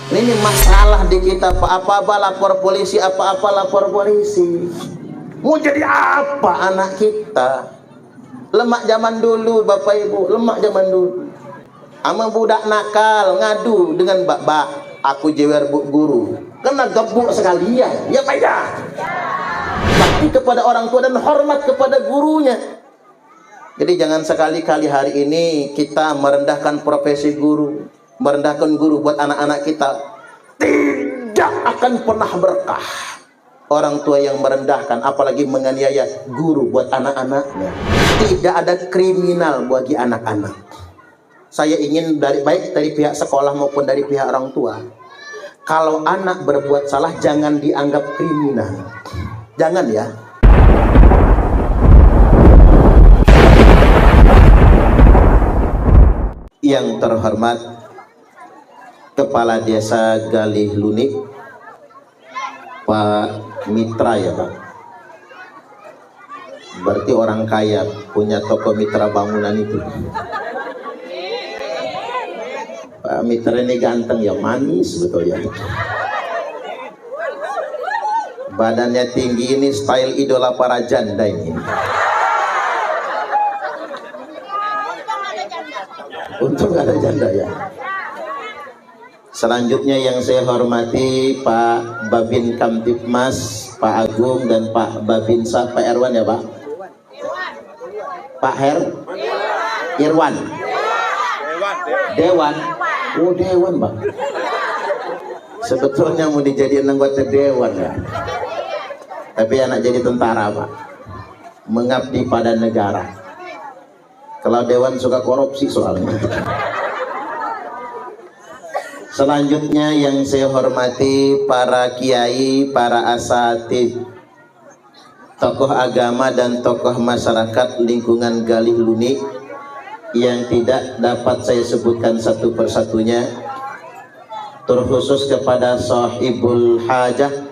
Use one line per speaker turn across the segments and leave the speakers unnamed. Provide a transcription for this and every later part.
Ini masalah di kita, apa-apa lapor polisi, apa-apa lapor polisi. Mau jadi apa anak kita? Lemak zaman dulu Bapak Ibu, lemak zaman dulu. Ama budak nakal ngadu dengan bak-bak, aku jewer bu guru, kena gebuk sekalian. Ya Pak ya. Bakti kepada orang tua dan hormat kepada gurunya. Jadi jangan sekali-kali hari ini kita merendahkan profesi guru, merendahkan guru buat anak-anak kita. Tidak akan pernah berkah orang tua yang merendahkan, apalagi menganiaya guru buat anak-anaknya. Tidak ada kriminal bagi anak-anak. Saya ingin baik dari pihak sekolah maupun dari pihak orang tua, kalau anak berbuat salah jangan dianggap kriminal. Jangan ya. Yang terhormat Kepala Desa Galih Lunik, Pak Mitra ya Pak. Berarti orang kaya, punya toko mitra bangunan itu. Pak Mitra ini ganteng ya, manis betul ya. Badannya tinggi, ini style idola para janda ini. Untung ada janda ya. Selanjutnya yang saya hormati Pak Babin Kamtibmas, Pak Agung dan Pak Babinsa, Pak Erwan ya Pak. Pak Irwan. Dewan. Oh Dewan Pak. Sebetulnya mau dijadiin anggota Dewan ya. Tapi anak jadi tentara Pak. Mengabdi pada negara. Kalau Dewan suka korupsi soalnya. Selanjutnya yang saya hormati para kiai, para asatidz, tokoh agama dan tokoh masyarakat lingkungan Galih Lunik yang tidak dapat saya sebutkan satu persatunya, terkhusus kepada Sahibul Hajah,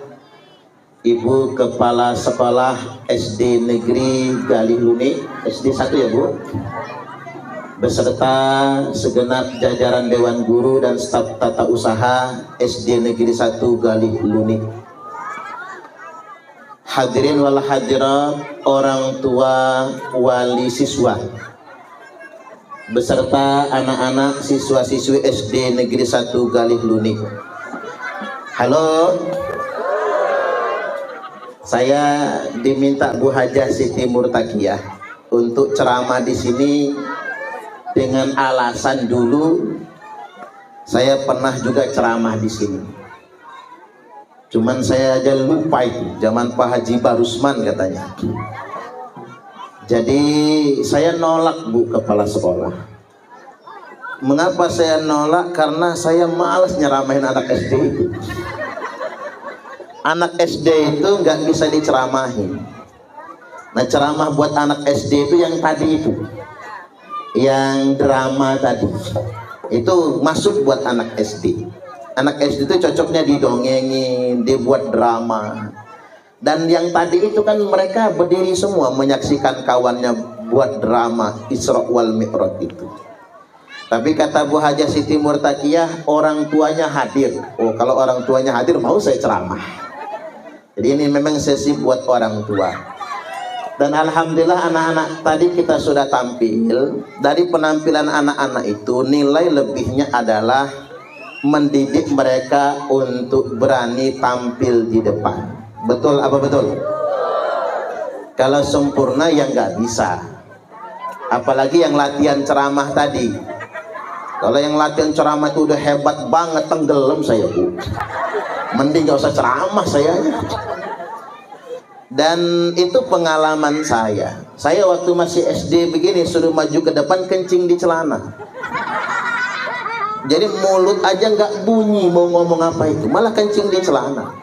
Ibu Kepala Sekolah SD Negeri Galih Lunik, SD 1 ya Bu, beserta segenap jajaran Dewan Guru dan staf tata usaha SD Negeri 1 Galih Lunik. Hadirin wal hadirat, orang tua wali siswa beserta anak-anak siswa-siswi SD Negeri 1 Galih Lunik. Halo. Saya diminta Bu Hajah Siti Murtakiyah untuk ceramah di sini dengan alasan dulu saya pernah juga ceramah di sini. Cuman saya aja lupa itu, zaman Pak Haji Barusman katanya. Jadi saya nolak Bu Kepala Sekolah. Mengapa saya nolak? Karena saya malas nyeramahin anak SD itu. Anak SD itu nggak bisa diceramahin. Nah ceramah buat anak SD itu yang tadi itu, yang drama tadi, itu masuk buat anak SD. Anak SD itu cocoknya didongengin, dibuat drama. Dan yang tadi itu kan mereka berdiri semua menyaksikan kawannya buat drama Isra wal Mi'raj itu. Tapi kata Bu Hajah Siti Murtakiyah, orang tuanya hadir. Oh kalau orang tuanya hadir mau saya ceramah. Jadi ini memang sesi buat orang tua. Dan alhamdulillah anak-anak tadi kita sudah tampil. Dari penampilan anak-anak itu nilai lebihnya adalah mendidik mereka untuk berani tampil di depan. Betul apa betul? Kalau sempurna ya nggak bisa. Apalagi yang latihan ceramah tadi. Kalau yang latihan ceramah itu udah hebat banget, tenggelam saya Bu. Mending gak usah ceramah saya. Dan itu pengalaman saya. Saya waktu masih SD begini suruh maju ke depan kencing di celana. Jadi mulut aja nggak bunyi mau ngomong apa itu, malah kencing di celana.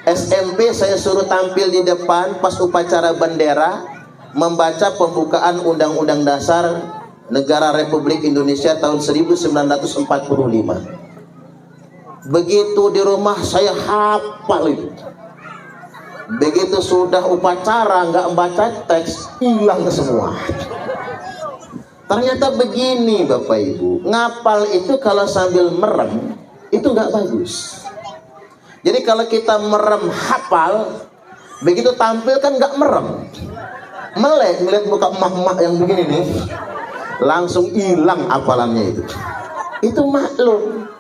SMP saya suruh tampil di depan pas upacara bendera, membaca pembukaan Undang-Undang Dasar Negara Republik Indonesia tahun 1945. Begitu di rumah saya hafal itu. Begitu sudah upacara nggak membaca teks, hilang semua. Ternyata begini Bapak Ibu, ngapal itu kalau sambil merem itu nggak bagus. Jadi kalau kita merem hafal, begitu tampil kan nggak merem, melek ngeliat muka emak-emak yang begini nih, langsung hilang hafalannya itu. Itu maklum.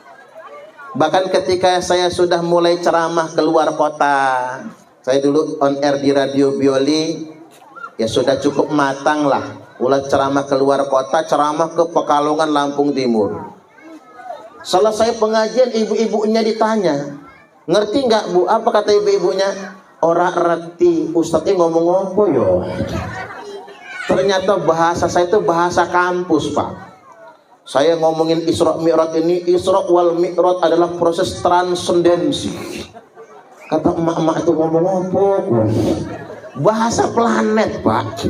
Bahkan ketika saya sudah mulai ceramah keluar kota, saya dulu on air di Radio Bioli, ya sudah cukup matang lah. Ulah ceramah keluar kota, ceramah ke Pekalongan, Lampung Timur. Selesai pengajian, ibu-ibunya ditanya, ngerti nggak Bu? Apa kata ibu-ibunya? Ora reti, Ustadznya ngomong apa yo? Ternyata bahasa saya itu bahasa kampus, Pak. Saya ngomongin Isra Mi'raj ini, Isra wal Mi'raj adalah proses transendensi. Kata emak-emak itu ngomong apa? Bahasa planet, Pak.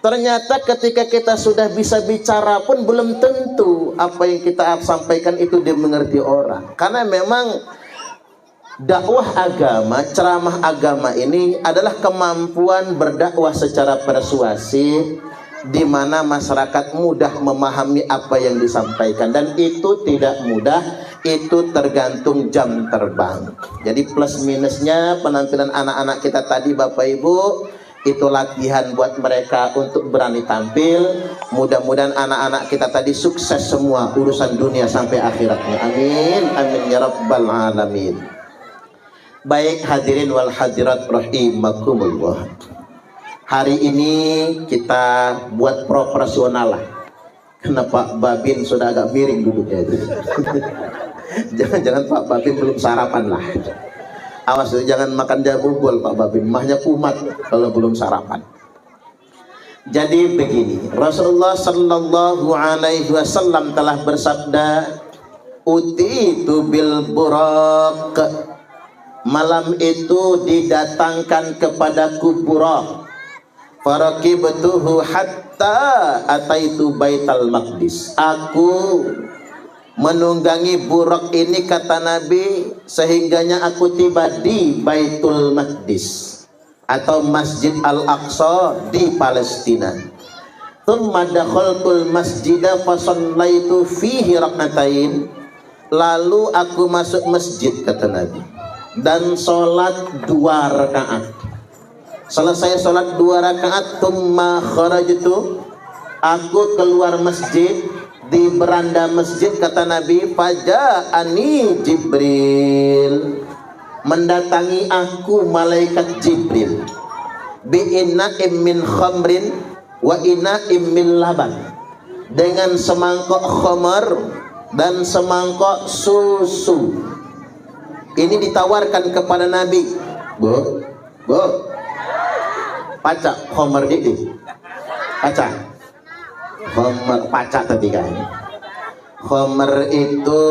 Ternyata ketika kita sudah bisa bicara pun belum tentu apa yang kita sampaikan itu dimengerti orang. Karena memang dakwah agama, ceramah agama ini adalah kemampuan berdakwah secara persuasif, di mana masyarakat mudah memahami apa yang disampaikan, dan itu tidak mudah, itu tergantung jam terbang. Jadi plus minusnya penampilan anak-anak kita tadi Bapak Ibu, itu latihan buat mereka untuk berani tampil. Mudah-mudahan anak-anak kita tadi sukses semua urusan dunia sampai akhiratnya. Amin, amin ya rabbal alamin. Baik hadirin wal hadirat rahimakumullah. Hari ini kita buat proporsional lah. Kenapa Babin sudah agak miring duduknya itu? Jangan-jangan Pak Babin belum sarapan lah. Awas jangan makan jabugol Pak Babin, mahnya kumat kalau belum sarapan. Jadi begini, Rasulullah Sallallahu Alaihi Wasallam telah bersabda, utitu bil buraq, malam itu didatangkan kepadaku buraq, farakibtuhu hatta ataitu baital maqdis. Aku menunggangi buraq ini, kata Nabi, sehingganya aku tiba di Baitul Maqdis atau Masjid Al-Aqsa di Palestina. Thumma dakhaltul masjida fasallaitu fihi rak'atain. Lalu aku masuk masjid, kata Nabi, dan sholat 2 rakaat. Selesai sholat 2 rakaat, thumma kharajtu, aku keluar masjid. Di beranda masjid, kata Nabi, faja'ani Jibril, mendatangi aku malaikat Jibril, bi'ina'im min khamrin wa ina'im min laban, dengan semangkok khamar dan semangkok susu. Ini ditawarkan kepada Nabi. Bu, pacak khamar ini, pacak Khomer, pacak tadi kan. Khomer itu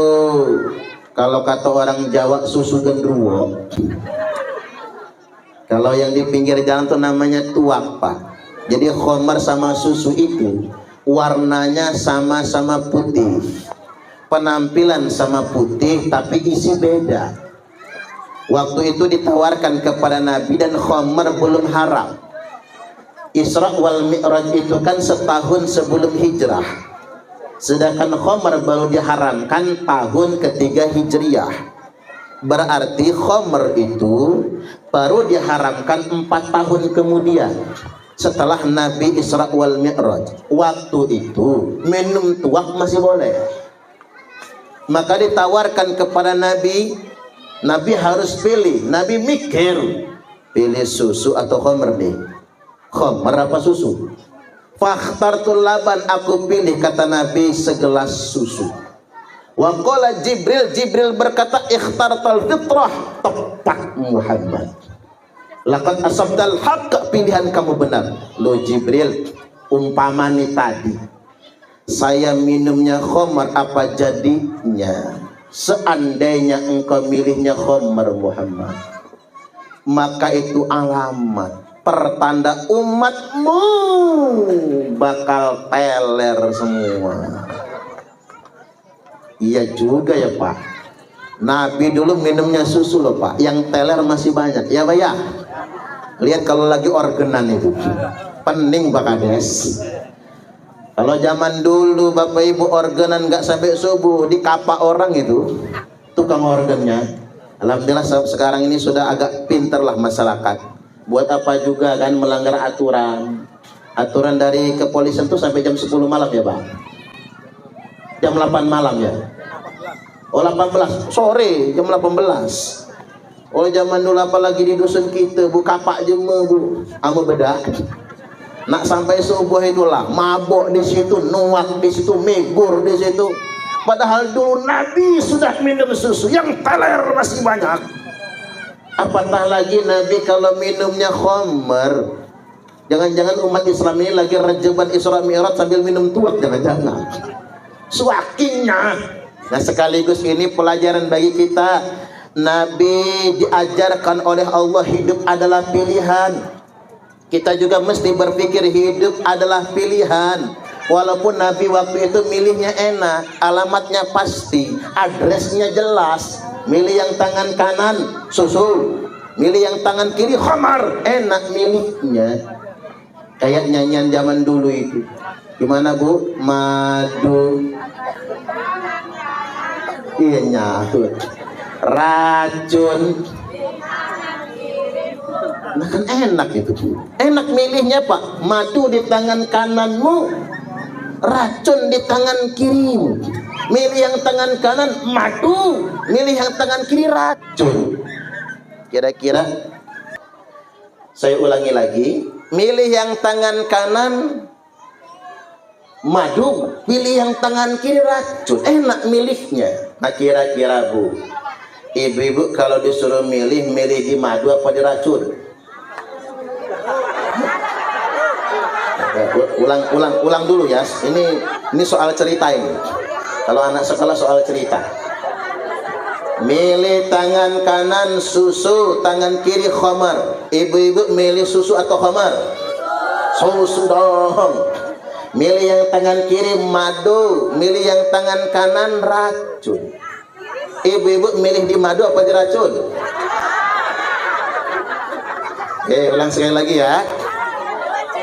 kalau kata orang Jawa susu gendruwo. Kalau yang di pinggir jalan tuh namanya tuak, Pak. Jadi khomer sama susu itu warnanya sama-sama putih, penampilan sama putih, tapi isi beda. Waktu itu ditawarkan kepada Nabi dan khomer belum haram. Isra wal Mi'raj itu kan setahun sebelum hijrah, sedangkan khamar baru diharamkan tahun ketiga hijriah. Berarti khamar itu baru diharamkan 4 tahun kemudian setelah Nabi Isra wal Mi'raj. Waktu itu minum tuak masih boleh. Maka ditawarkan kepada Nabi, Nabi harus pilih. Nabi mikir, pilih susu atau khamar nih, khamar apa susu? Fakhtartul laban, aku pilih, kata Nabi, segelas susu. Wa qala Jibril, Jibril berkata, ikhtartal fitrah, tepat Muhammad, laqad asabtal haqq, pilihan kamu benar. Lo Jibril, umpamani tadi saya minumnya khamar, apa jadinya seandainya engkau milihnya khamar Muhammad? Maka itu alamat pertanda umatmu bakal teler semua. Iya juga ya Pak, Nabi dulu minumnya susu loh Pak, yang teler masih banyak ya Pak ya. Lihat kalau lagi organan itu pening Pak Kades. Kalau zaman dulu Bapak Ibu organan nggak sampai subuh, dikapak orang itu tukang organnya. Alhamdulillah sekarang ini sudah agak pinter lah masyarakat. Buat apa juga kan melanggar aturan. Aturan dari kepolisian tuh sampai jam 10 malam ya Pak. Jam 8 malam ya. Oh 18 sore jam 18. Oh zaman dulu apalagi di dusun kita bu kapak jema bu ame bedak. Nak sampai subuh itulah mabok di situ, nuak di situ, megur di situ. Padahal dulu Nabi sudah minum susu yang teler masih banyak. Apatah lagi Nabi kalau minumnya khamar. Jangan-jangan umat Islam ini lagi rejeban Isra Mi'raj sambil minum tuak, jangan-jangan. Suakinya. Nah sekaligus ini pelajaran bagi kita. Nabi diajarkan oleh Allah hidup adalah pilihan. Kita juga mesti berpikir hidup adalah pilihan. Walaupun Nabi waktu itu milihnya enak, alamatnya pasti, adresnya jelas. Milih yang tangan kanan susu, milih yang tangan kiri khamar, enak milihnya. Kayak nyanyian zaman dulu itu. Gimana Bu? Madu. Iya nyahut. Racun. Nah kan enak itu Bu. Enak milihnya Pak. Madu di tangan kananmu, racun di tangan kirimu. Milih yang tangan kanan madu, milih yang tangan kiri racun. Kira-kira saya ulangi lagi, milih yang tangan kanan madu, pilih yang tangan kiri racun. Enak milihnya. Nah kira-kira Bu, ibu-ibu kalau disuruh milih, milih di madu apa di racun? Ulang dulu ya. Ini soal cerita ini. Kalau anak sekolah soal cerita. Milih tangan kanan susu, tangan kiri khamar. Ibu-ibu milih susu atau khamar? Susu dong. Milih yang tangan kiri madu, milih yang tangan kanan racun. Ibu-ibu milih di madu apa di racun? Oke, ulang sekali lagi ya.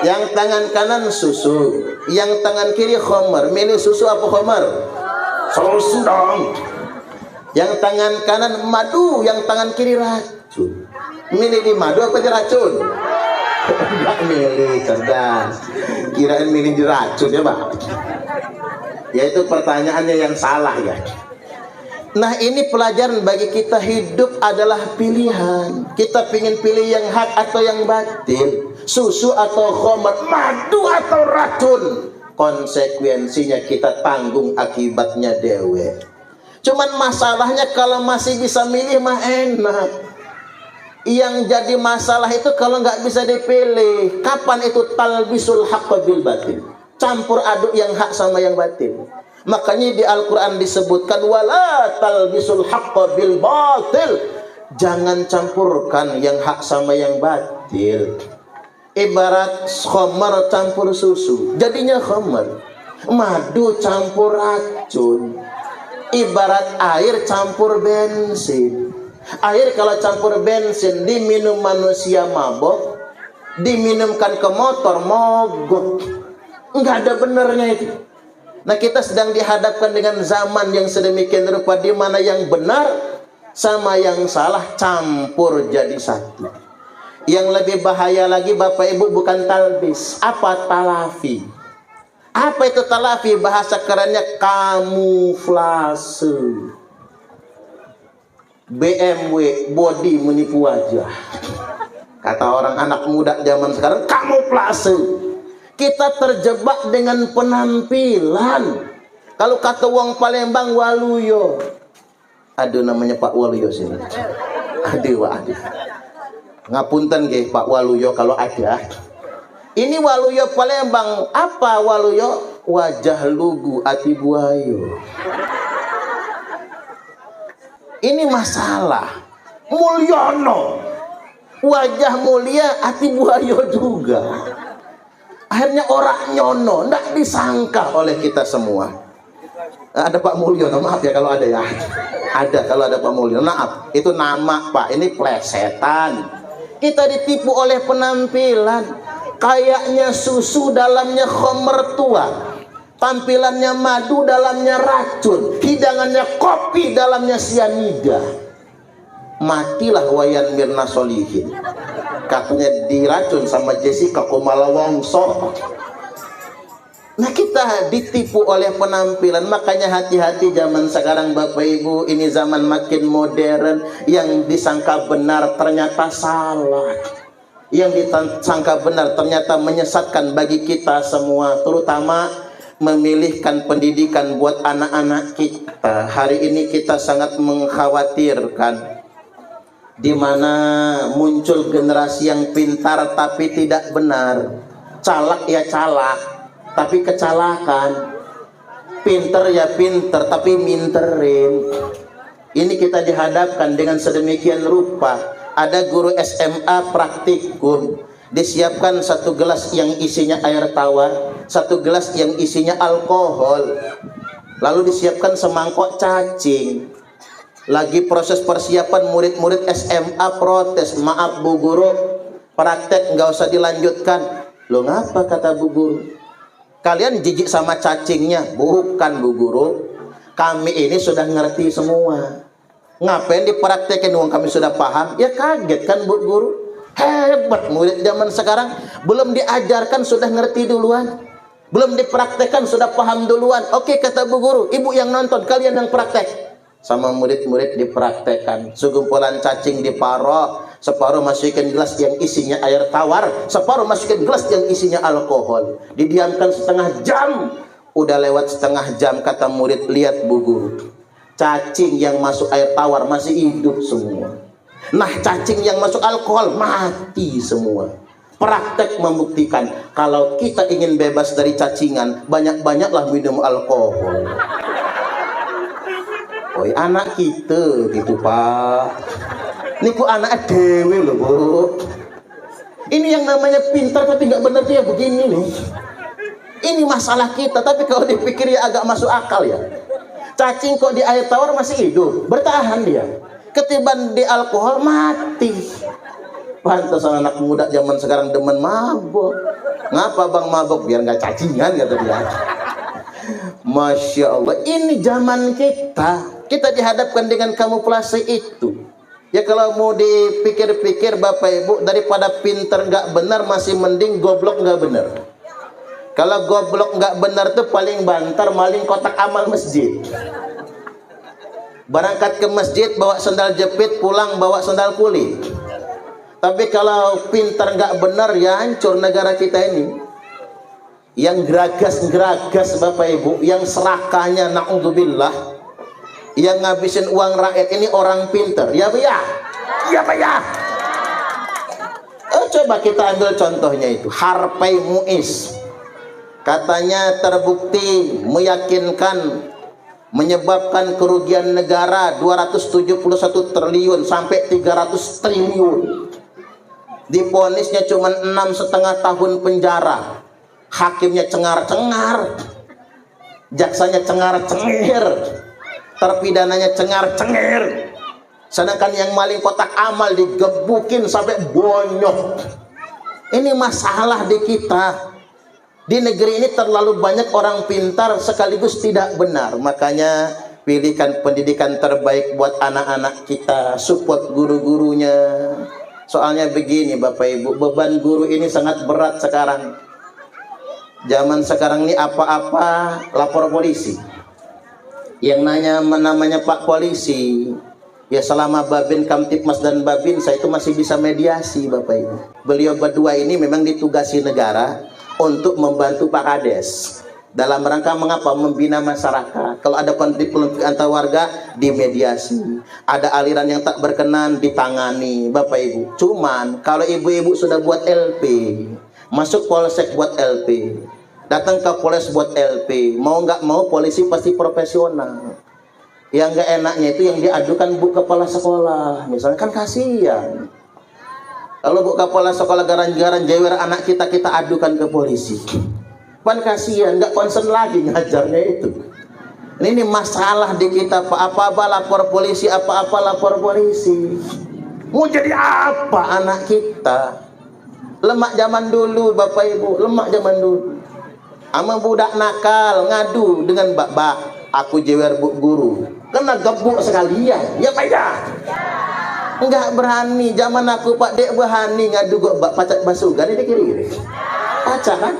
Yang tangan kanan susu, yang tangan kiri khamar. Milih susu apa khamar? Susu dong. Yang tangan kanan madu, yang tangan kiri racun. Milih di madu apa di racun? Enggak milih, cerdas. Kirain milih di racun ya Pak. Ya itu pertanyaannya yang salah ya. Nah ini pelajaran bagi kita, hidup adalah pilihan. Kita pingin pilih yang hak atau yang batil, susu atau khamar, madu atau racun. Konsekuensinya kita tanggung akibatnya dewe. Cuman masalahnya kalau masih bisa milih mah enak. Yang jadi masalah itu kalau nggak bisa dipilih. Kapan itu talbisul haqqa bil batil? Campur aduk yang hak sama yang batil. Makanya di Al-Quran disebutkan wala talbisul haqqa bil batil. Jangan campurkan yang hak sama yang batil. Ibarat khamar campur susu, jadinya khamar. Madu campur racun. Ibarat air campur bensin. Air kalau campur bensin diminum manusia mabok, diminumkan ke motor mogok. Enggak ada benernya itu. Nah kita sedang dihadapkan dengan zaman yang sedemikian rupa, di mana yang benar sama yang salah campur jadi satu. Yang lebih bahaya lagi Bapak Ibu bukan talbis, apa talafi. Apa itu talafi? Bahasa kerennya kamuflase. BMW body menipu wajah. Kata orang anak muda zaman sekarang kamuflase. Kita terjebak dengan penampilan. Kalau kata wong Palembang waluyo. Aduh namanya Pak Waluyo sini. Aduh. Ngapunten nggih Pak Waluyo kalau ada. Ini Waluyo Palembang. Apa Waluyo? Wajah lugu ati buayo. Ini masalah. Mulyono. Wajah mulia ati buayo juga. Akhirnya orang nyono, ndak disangka oleh kita semua. Ada Pak Mulyono, maaf ya kalau ada ya. Ada kalau ada Pak Mulyono, maaf. Itu nama Pak, ini plesetan. Kita ditipu oleh penampilan. Kayaknya susu dalamnya khamar tua. Tampilannya madu, dalamnya racun. Hidangannya kopi, dalamnya sianida. Matilah Wayan Mirna Solihin. Katanya diracun sama Jessica Kumala Wongso. Nah, kita ditipu oleh penampilan. Makanya hati-hati zaman sekarang Bapak Ibu. Ini zaman makin modern. Yang disangka benar ternyata salah. Yang disangka benar ternyata menyesatkan bagi kita semua. Terutama memilihkan pendidikan buat anak-anak kita. Hari ini kita sangat mengkhawatirkan, di mana muncul generasi yang pintar tapi tidak benar. Calak ya calak, tapi kecalakan. Pinter ya pinter, tapi minterin. Ini kita dihadapkan dengan sedemikian rupa. Ada guru SMA praktikum, disiapkan satu gelas yang isinya air tawar, satu gelas yang isinya alkohol, lalu disiapkan semangkok cacing. Lagi proses persiapan, murid-murid SMA protes, maaf Bu Guru, praktek nggak usah dilanjutkan. Loh ngapa, kata Bu Guru? Kalian jijik sama cacingnya? Bukan Bu Guru, kami ini sudah ngerti semua. Ngapain dipraktekin, uang kami sudah paham? Ya kaget kan Bu Guru? Hebat murid zaman sekarang, belum diajarkan sudah ngerti duluan, belum dipraktekkan sudah paham duluan. Oke, kata Bu Guru, ibu yang nonton, kalian yang praktek. Sama murid-murid dipraktekkan. Segumpulan cacing diparok, separuh masukin gelas yang isinya air tawar, separuh masukin gelas yang isinya alkohol. Didiamkan setengah jam. Udah lewat setengah jam, kata murid, lihat Bu Guru, cacing yang masuk air tawar masih hidup semua. Nah, cacing yang masuk alkohol mati semua. Praktek membuktikan kalau kita ingin bebas dari cacingan, banyak-banyaklah minum alkohol. Oi, anak kita gitu Pak. Niku anak dewe loh Bu. Ini yang namanya pintar tapi nggak benar tuh ya begini nih. Ini masalah kita, tapi kalau dipikir ya agak masuk akal ya. Cacing kok di air tawar masih hidup, bertahan dia. Ketiban di alkohol mati. Pantas anak muda zaman sekarang demen mabok. Ngapa Bang mabok? Biar nggak cacingan kata dia. Masya Allah, ini zaman kita. Kita dihadapkan dengan kamuflase itu. Ya kalau mau dipikir-pikir Bapak Ibu, daripada pinter nggak benar masih mending goblok nggak benar. Kalau goblok nggak benar tuh paling banter maling kotak amal masjid. Berangkat ke masjid bawa sandal jepit, pulang bawa sandal kulit. Tapi kalau pinter nggak benar ya hancur negara kita ini. Yang geragas-geragas Bapak Ibu, yang serakahnya na'udzubillah, yang ngabisin uang rakyat ini orang pinter. Ya Pak ya? Ya Pak ya? Coba kita ambil contohnya itu, Harvey Muiz. Katanya terbukti meyakinkan menyebabkan kerugian negara 271 triliun sampai 300 triliun. Diponisnya cuma 6,5 tahun penjara. Hakimnya cengar-cengar, jaksanya cengar-cengir, terpidananya cengar-cengir. Sedangkan yang maling kotak amal digebukin sampai bonyok. Ini masalah di kita. Di negeri ini terlalu banyak orang pintar sekaligus tidak benar. Makanya pilihkan pendidikan terbaik buat anak-anak kita, support guru-gurunya. Soalnya begini Bapak Ibu, beban guru ini sangat berat sekarang. Zaman sekarang ini apa-apa lapor polisi. Yang namanya Pak Polisi, ya selama Babin Kamtipmas dan Babin saya itu masih bisa mediasi Bapak Ibu. Beliau berdua ini memang ditugasi negara untuk membantu Pak Kades dalam rangka mengapa membina masyarakat. Kalau ada konflik antar warga dimediasi, ada aliran yang tak berkenan ditangani Bapak Ibu. Cuman kalau ibu-ibu sudah buat LP, masuk polsek buat LP, datang ke Polres buat LP, mau nggak mau polisi pasti profesional. Yang nggak enaknya itu yang diadukan Bu Kepala Sekolah, misalnya, kan kasihan. Kalau Bu Kepala Sekolah garan-garan jewer anak kita adukan ke polisi, kan kasihan, nggak concern lagi ngajarnya itu. Ini masalah di kita Pak. Apa-apa lapor polisi, apa-apa lapor polisi. Mau jadi apa anak kita? Lemak zaman dulu Bapak Ibu, lemak zaman dulu. ama budak nakal ngadu dengan bak aku jewer bu guru kena gebuk sekalian ya Pak ya. Enggak berani zaman aku Pak Dek berani ngadu kok bak pacak basugan ini kiri pacak kan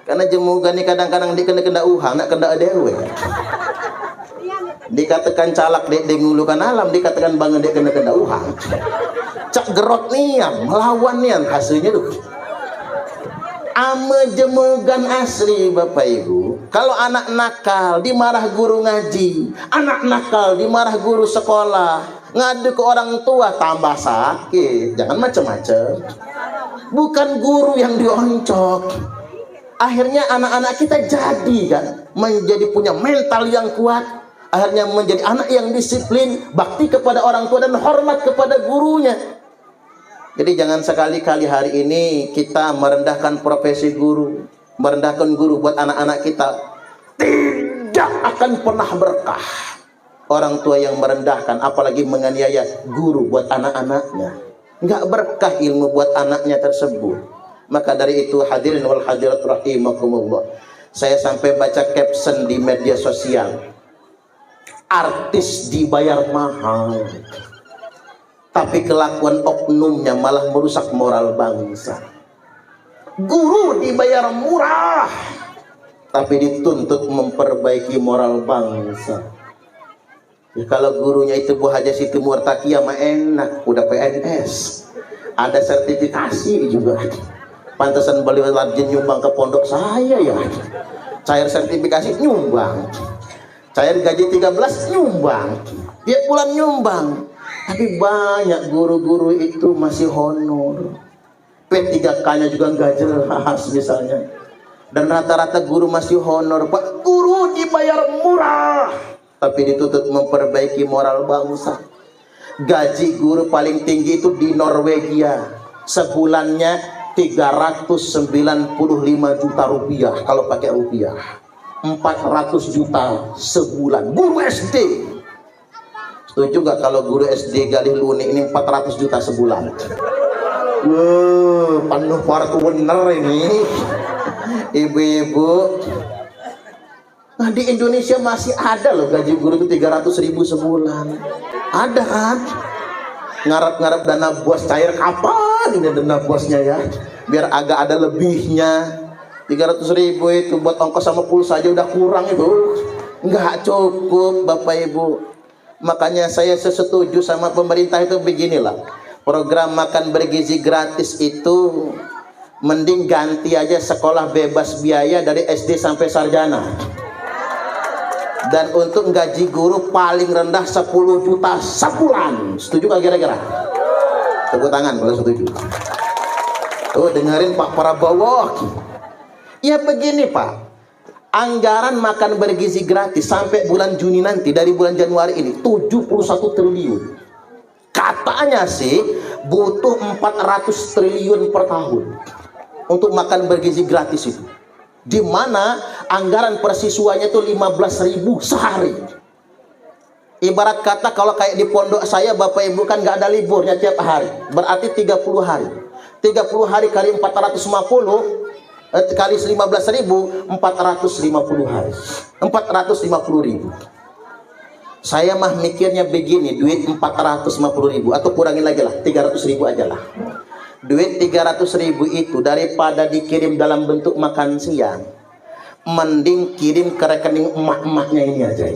karena jemugan ini kadang-kadang dikena uhang nak kena dewe dikatakan calak dek ngulukan alam dikatakan bangun dek kena uhang cak gerot nian melawan nian hasilnya tuh ame jemugan asli Bapak Ibu. Kalau anak nakal dimarah guru ngaji, anak nakal dimarah guru sekolah, ngadu ke orang tua tambah sakit. Jangan macam-macam. Bukan guru yang dioncok. Akhirnya anak-anak kita jadi kan menjadi punya mental yang kuat. Akhirnya menjadi anak yang disiplin, bakti kepada orang tua dan hormat kepada gurunya. Jadi jangan sekali-kali hari ini kita merendahkan profesi guru, merendahkan guru buat anak-anak kita. Tidak akan pernah berkah. Orang tua yang merendahkan, apalagi menganiaya guru buat anak-anaknya. Nggak berkah ilmu buat anaknya tersebut. Maka dari itu hadirin wal hadirat rahimakumullah. Saya sampai baca caption di media sosial. Artis dibayar mahal. Tapi kelakuan oknumnya malah merusak moral bangsa. Guru dibayar murah, tapi dituntut memperbaiki moral bangsa. Ya, kalau gurunya itu Bu Haja Siti Murtakia mah enak, udah PNS, ada sertifikasi juga. Pantesan beliau rajin nyumbang ke pondok saya ya. Cair sertifikasi nyumbang, cair gaji 13 nyumbang, tiap bulan nyumbang. Tapi banyak guru-guru itu masih honor. P3K-nya juga nggak jelas misalnya. Dan rata-rata guru masih honor. Pak guru dibayar murah, tapi dituntut memperbaiki moral bangsa. Gaji guru paling tinggi itu di Norwegia. Sebulannya 395 juta rupiah kalau pakai rupiah. 400 juta sebulan. Guru SD. Setuju gak kalau guru SD Galih Luni ini 400 juta sebulan? Penuh parku bener ini ibu-ibu. Nah di Indonesia masih ada loh gaji guru itu 300.000 sebulan. Ada kan? Ngarap-ngarap dana bos cair kapan ini dana bosnya ya? Biar agak ada lebihnya. 300.000 itu buat ongkos sama pulsa aja udah kurang itu. Nggak cukup Bapak Ibu. Makanya saya setuju sama pemerintah itu beginilah. Program makan bergizi gratis itu mending ganti aja sekolah bebas biaya dari SD sampai sarjana. Dan untuk gaji guru paling rendah 10 juta sebulan. Setuju gak kira-kira? Tepuk tangan kalau setuju. Tuh dengerin Pak Prabowo. Ya begini Pak. Anggaran makan bergizi gratis sampai bulan Juni nanti, dari bulan Januari ini 71 triliun. Katanya sih butuh 400 triliun per tahun untuk makan bergizi gratis itu. Di mana anggaran persiswanya itu 15.000 sehari. Ibarat kata kalau kayak di pondok saya Bapak Ibu kan nggak ada liburnya tiap hari. Berarti 30 hari. 30 hari kali 450 kali 15.000, 450 hari, 450.000. Saya mah mikirnya begini, duit 450.000 atau kurangin lagi lah, 300.000 aja lah. Duit 300.000 itu daripada dikirim dalam bentuk makan siang, mending kirim ke rekening emak-emaknya ini aja.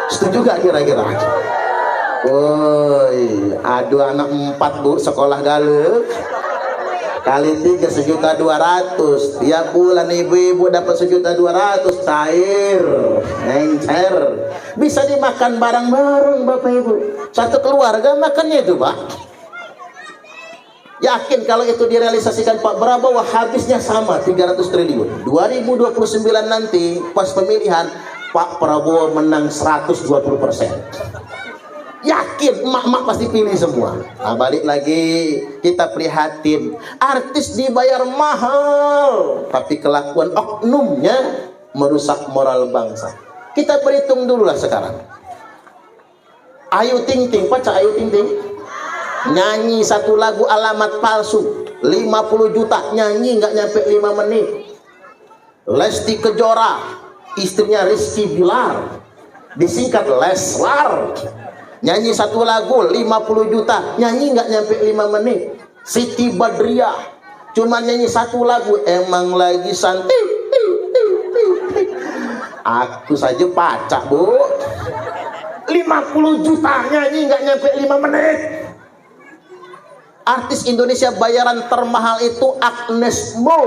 Setuju gak kira-kira? Woi, aduh anak 4 Bu sekolah galuh. Kali 3 1.200.000 tiap bulan ibu-ibu dapat 1.200.000 cair encer, bisa dimakan bareng-bareng Bapak Ibu, satu keluarga makannya itu Pak. Yakin kalau itu direalisasikan Pak Prabowo habisnya sama 300 triliun. 2029 nanti pas pemilihan Pak Prabowo menang 120%. Yakin emak-emak pasti pilih semua. Nah, balik lagi kita prihatin, artis dibayar mahal tapi kelakuan oknumnya merusak moral bangsa. Kita berhitung dulu lah sekarang. Ayu Ting Ting, pacar Ayu Ting Ting nyanyi satu lagu alamat palsu 50 juta, nyanyi nggak nyampe 5 menit Lesti Kejora, istrinya Rizky Bilar, disingkat Leslar, nyanyi satu lagu 50 juta, nyanyi nggak nyampe 5 menit. Siti Badriah cuma nyanyi satu lagu, emang lagi santai. Aku saja pacak, Bu. 50 juta nyanyi nggak nyampe 5 menit. Artis Indonesia bayaran termahal itu Agnes Mo,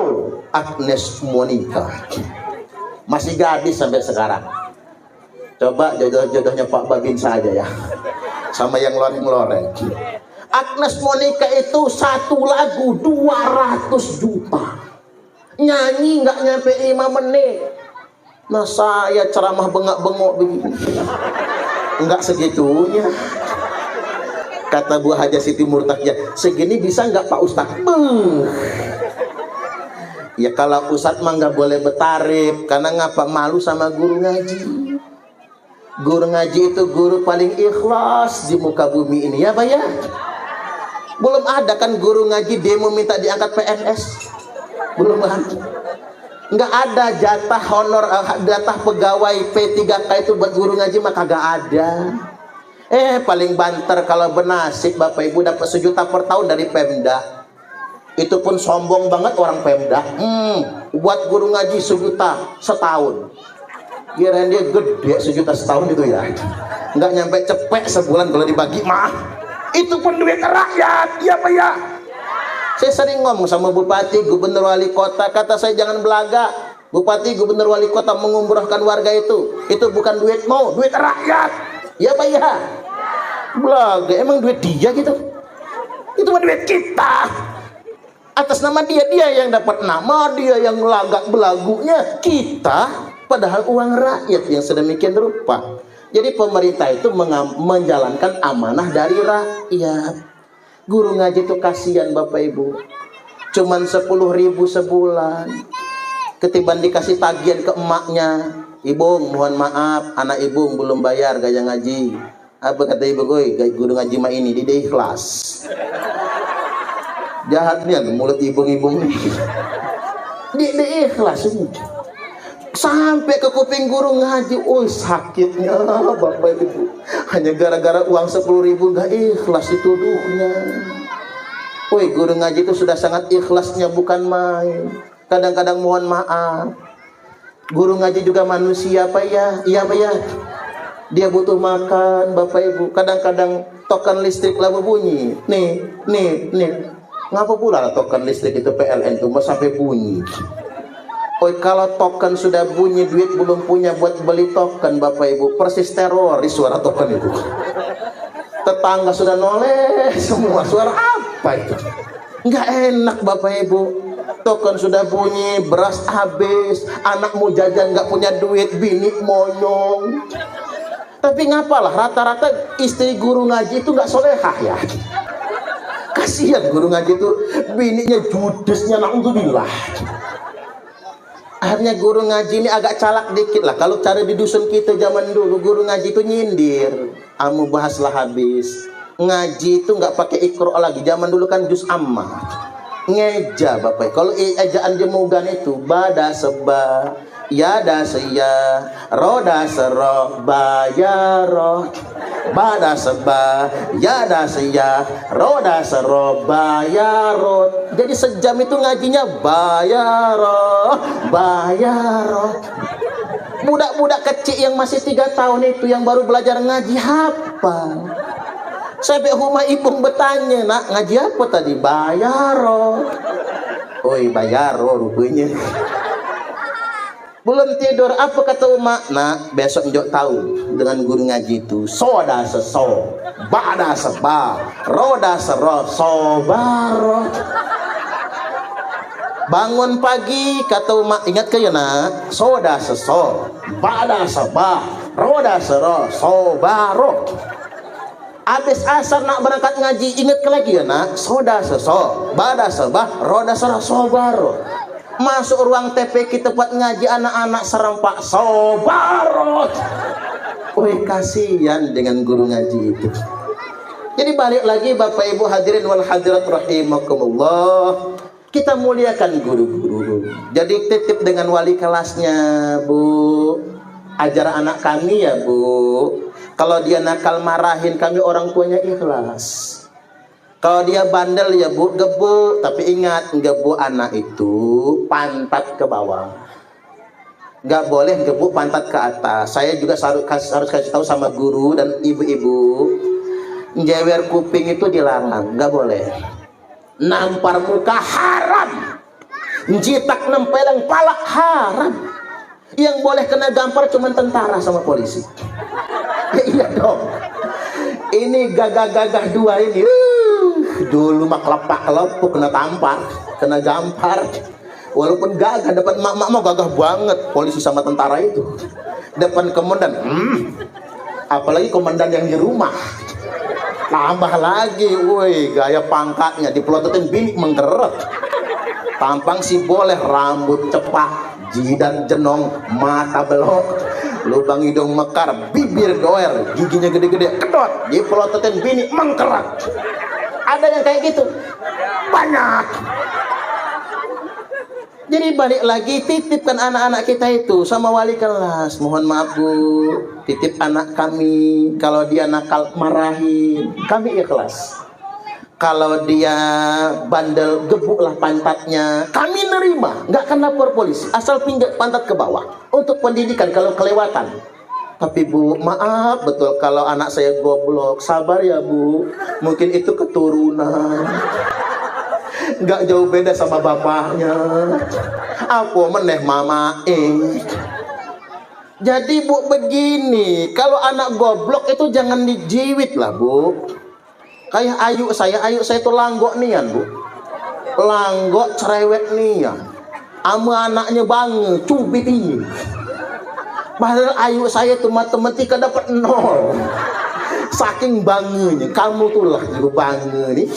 Agnes Monica, masih gadis sampai sekarang. Coba jodoh-jodohnya Pak Babin saja ya, sama yang loreng-loreng. Agnes Monica itu satu lagu 200 juta, nyanyi nggak nyampe 5 menit. Nah saya ceramah bengak-bengok begini, nggak segitunya. Kata Bu Haja Siti Murtaqiah, segini bisa nggak Pak Ustadz? Ya kalau Ustadz mah nggak boleh bertarif, karena ngapa, malu sama guru ngaji. Guru ngaji itu guru paling ikhlas di muka bumi ini, ya Pak ya. Belum ada kan guru ngaji demo minta diangkat PNS, belum ada. Nggak ada jatah honor, jatah pegawai P3K itu buat guru ngaji mah kagak ada. Paling banter kalau bernasib Bapak Ibu dapat 1 juta per tahun dari Pemda. Itu pun sombong banget orang Pemda. Buat guru ngaji 1 juta setahun. Kirain dia gede 1 juta setahun itu ya. Nggak nyampe cepek sebulan kalau dibagi mah. Itu pun duit rakyat, ya Pak ya. Saya sering ngomong sama bupati, gubernur, wali kota, kata saya jangan belaga. Bupati, gubernur, wali kota mengumrohkan warga itu bukan duit mau, duit rakyat. Ya Pak ya. Belaga, emang duit dia gitu? Itu mah duit kita. Atas nama dia yang dapat nama, dia yang lagak belagunya, kita padahal uang rakyat yang sedemikian rupa. Jadi pemerintah itu menjalankan amanah dari rakyat. Guru ngaji itu kasihan Bapak Ibu, cuman 10.000 sebulan, ketimbang dikasih tagihan ke emaknya. Ibu mohon maaf, anak ibu belum bayar gaya ngaji. Apa kata ibu gue, guru ngaji mah ini dia ikhlas. Jahatnya mulut ibung-ibung nih. Dia ikhlas ini. Sampai ke kuping guru ngaji, sakitnya Bapak Ibu. Hanya gara-gara uang 10.000 nggak ikhlas dituduhnya. Guru ngaji itu sudah sangat ikhlasnya, bukan main. Kadang-kadang mohon maaf, guru ngaji juga manusia Pak ya. Iya Pak ya. Dia butuh makan Bapak Ibu. Kadang-kadang token listrik lalu bunyi. Nih. Ngapa pula token listrik itu PLN itu mau sampai bunyi? Kalau token sudah bunyi, duit belum punya buat beli token Bapak Ibu, persis teroris suara token itu. Tetangga sudah noleh semua, suara apa itu? Nggak enak Bapak Ibu. Token sudah bunyi, beras habis, anak mau jajan nggak punya duit, bini monyong. Tapi ngapalah, rata-rata istri guru ngaji itu nggak solehah ya. Kasihan guru ngaji itu, bininya judesnya, na'udzubillah. Akhirnya guru ngaji ini agak calak dikit lah. Kalau cara di dusun kita zaman dulu, guru ngaji itu nyindir. Amu bahaslah habis. Ngaji itu nggak pakai ikro lagi. Zaman dulu kan juz ammah. Ngeja Bapak. Kalau ejaan jemugan itu bada seba, yada seya, roda sero, bayaro, bada seba, yada seya, roda sero, bayaro. Jadi sejam itu ngajinya bayaro. Budak-budak kecil yang masih 3 tahun itu yang baru belajar ngaji hafal. Sampai rumah ibu bertanya, nak ngaji apa tadi? Bayaro. Bayaro rupanya. Belum tidur, apa kata umak? Nak, besok njok tahu dengan guru ngaji itu. Soda seso, bada seba, roda sero, sobaro. Bangun pagi, kata umak, ingat ke ya nak? Soda seso, bada seba, roda sero, sobaro. Habis asar nak berangkat ngaji, ingat ke lagi ya nak? Soda seso, bada seba, roda sero, sobaro. Masuk ruang TPK tempat ngaji anak-anak serempak, sobaro. Kasihan dengan guru ngaji itu. Jadi balik lagi Bapak Ibu hadirin wal hadirat rahimakumullah. Kita muliakan guru-guru. Jadi titip dengan wali kelasnya, Bu. Ajar anak kami ya, Bu. Kalau dia nakal marahin kami orang tuanya ikhlas. Kalau dia bandel ya Bu, gebuk. Tapi ingat, gebuk anak itu pantat ke bawah. Nggak boleh gebuk pantat ke atas. Saya juga harus kasih tahu sama guru dan ibu-ibu, jewer kuping itu dilarang, nggak boleh. Nampar muka haram, jitak nempeleng palak haram. Yang boleh kena gampar cuma tentara sama polisi. Ya, iya dong. Ini gagah-gagah dua ini, dulu mah kelepak-kelepuk kena tampar, kena gampar. Walaupun gagah, depan mak-mak mau gagah banget polisi sama tentara itu. Depan komandan, apalagi komandan yang di rumah. Tambah lagi, woi, gaya pangkatnya dipelototin bini menggeret. Tampang si boleh, rambut cepak, jidat jenong, mata belok, lubang hidung mekar, bibir doer, giginya gede-gede, kedot, dipelototin bini mengkerat. Ada yang kayak gitu? Banyak. Jadi balik lagi, titipkan anak-anak kita itu sama wali kelas. Mohon maaf Bu, titip anak kami. Kalau dia nakal marahin, kami ikhlas. Kalau dia bandel, gebuklah pantatnya, kami nerima. Nggak kena lapor polisi, asal pinggir pantat ke bawah. Untuk pendidikan kalau kelewatan. Tapi Bu, maaf betul kalau anak saya goblok. Sabar ya Bu, mungkin itu keturunan. Nggak jauh beda sama bapaknya. Apa meneh mama Jadi Bu begini, kalau anak goblok itu jangan dijiwit lah Bu. Kayak ayu saya itu langgok nian Bu. Langgok cerewet nian. Ama anaknya banget, cubit ini. Padahal ayu saya itu matematika dapat 0. Saking bangenya, kamu tuh lah bangga nih.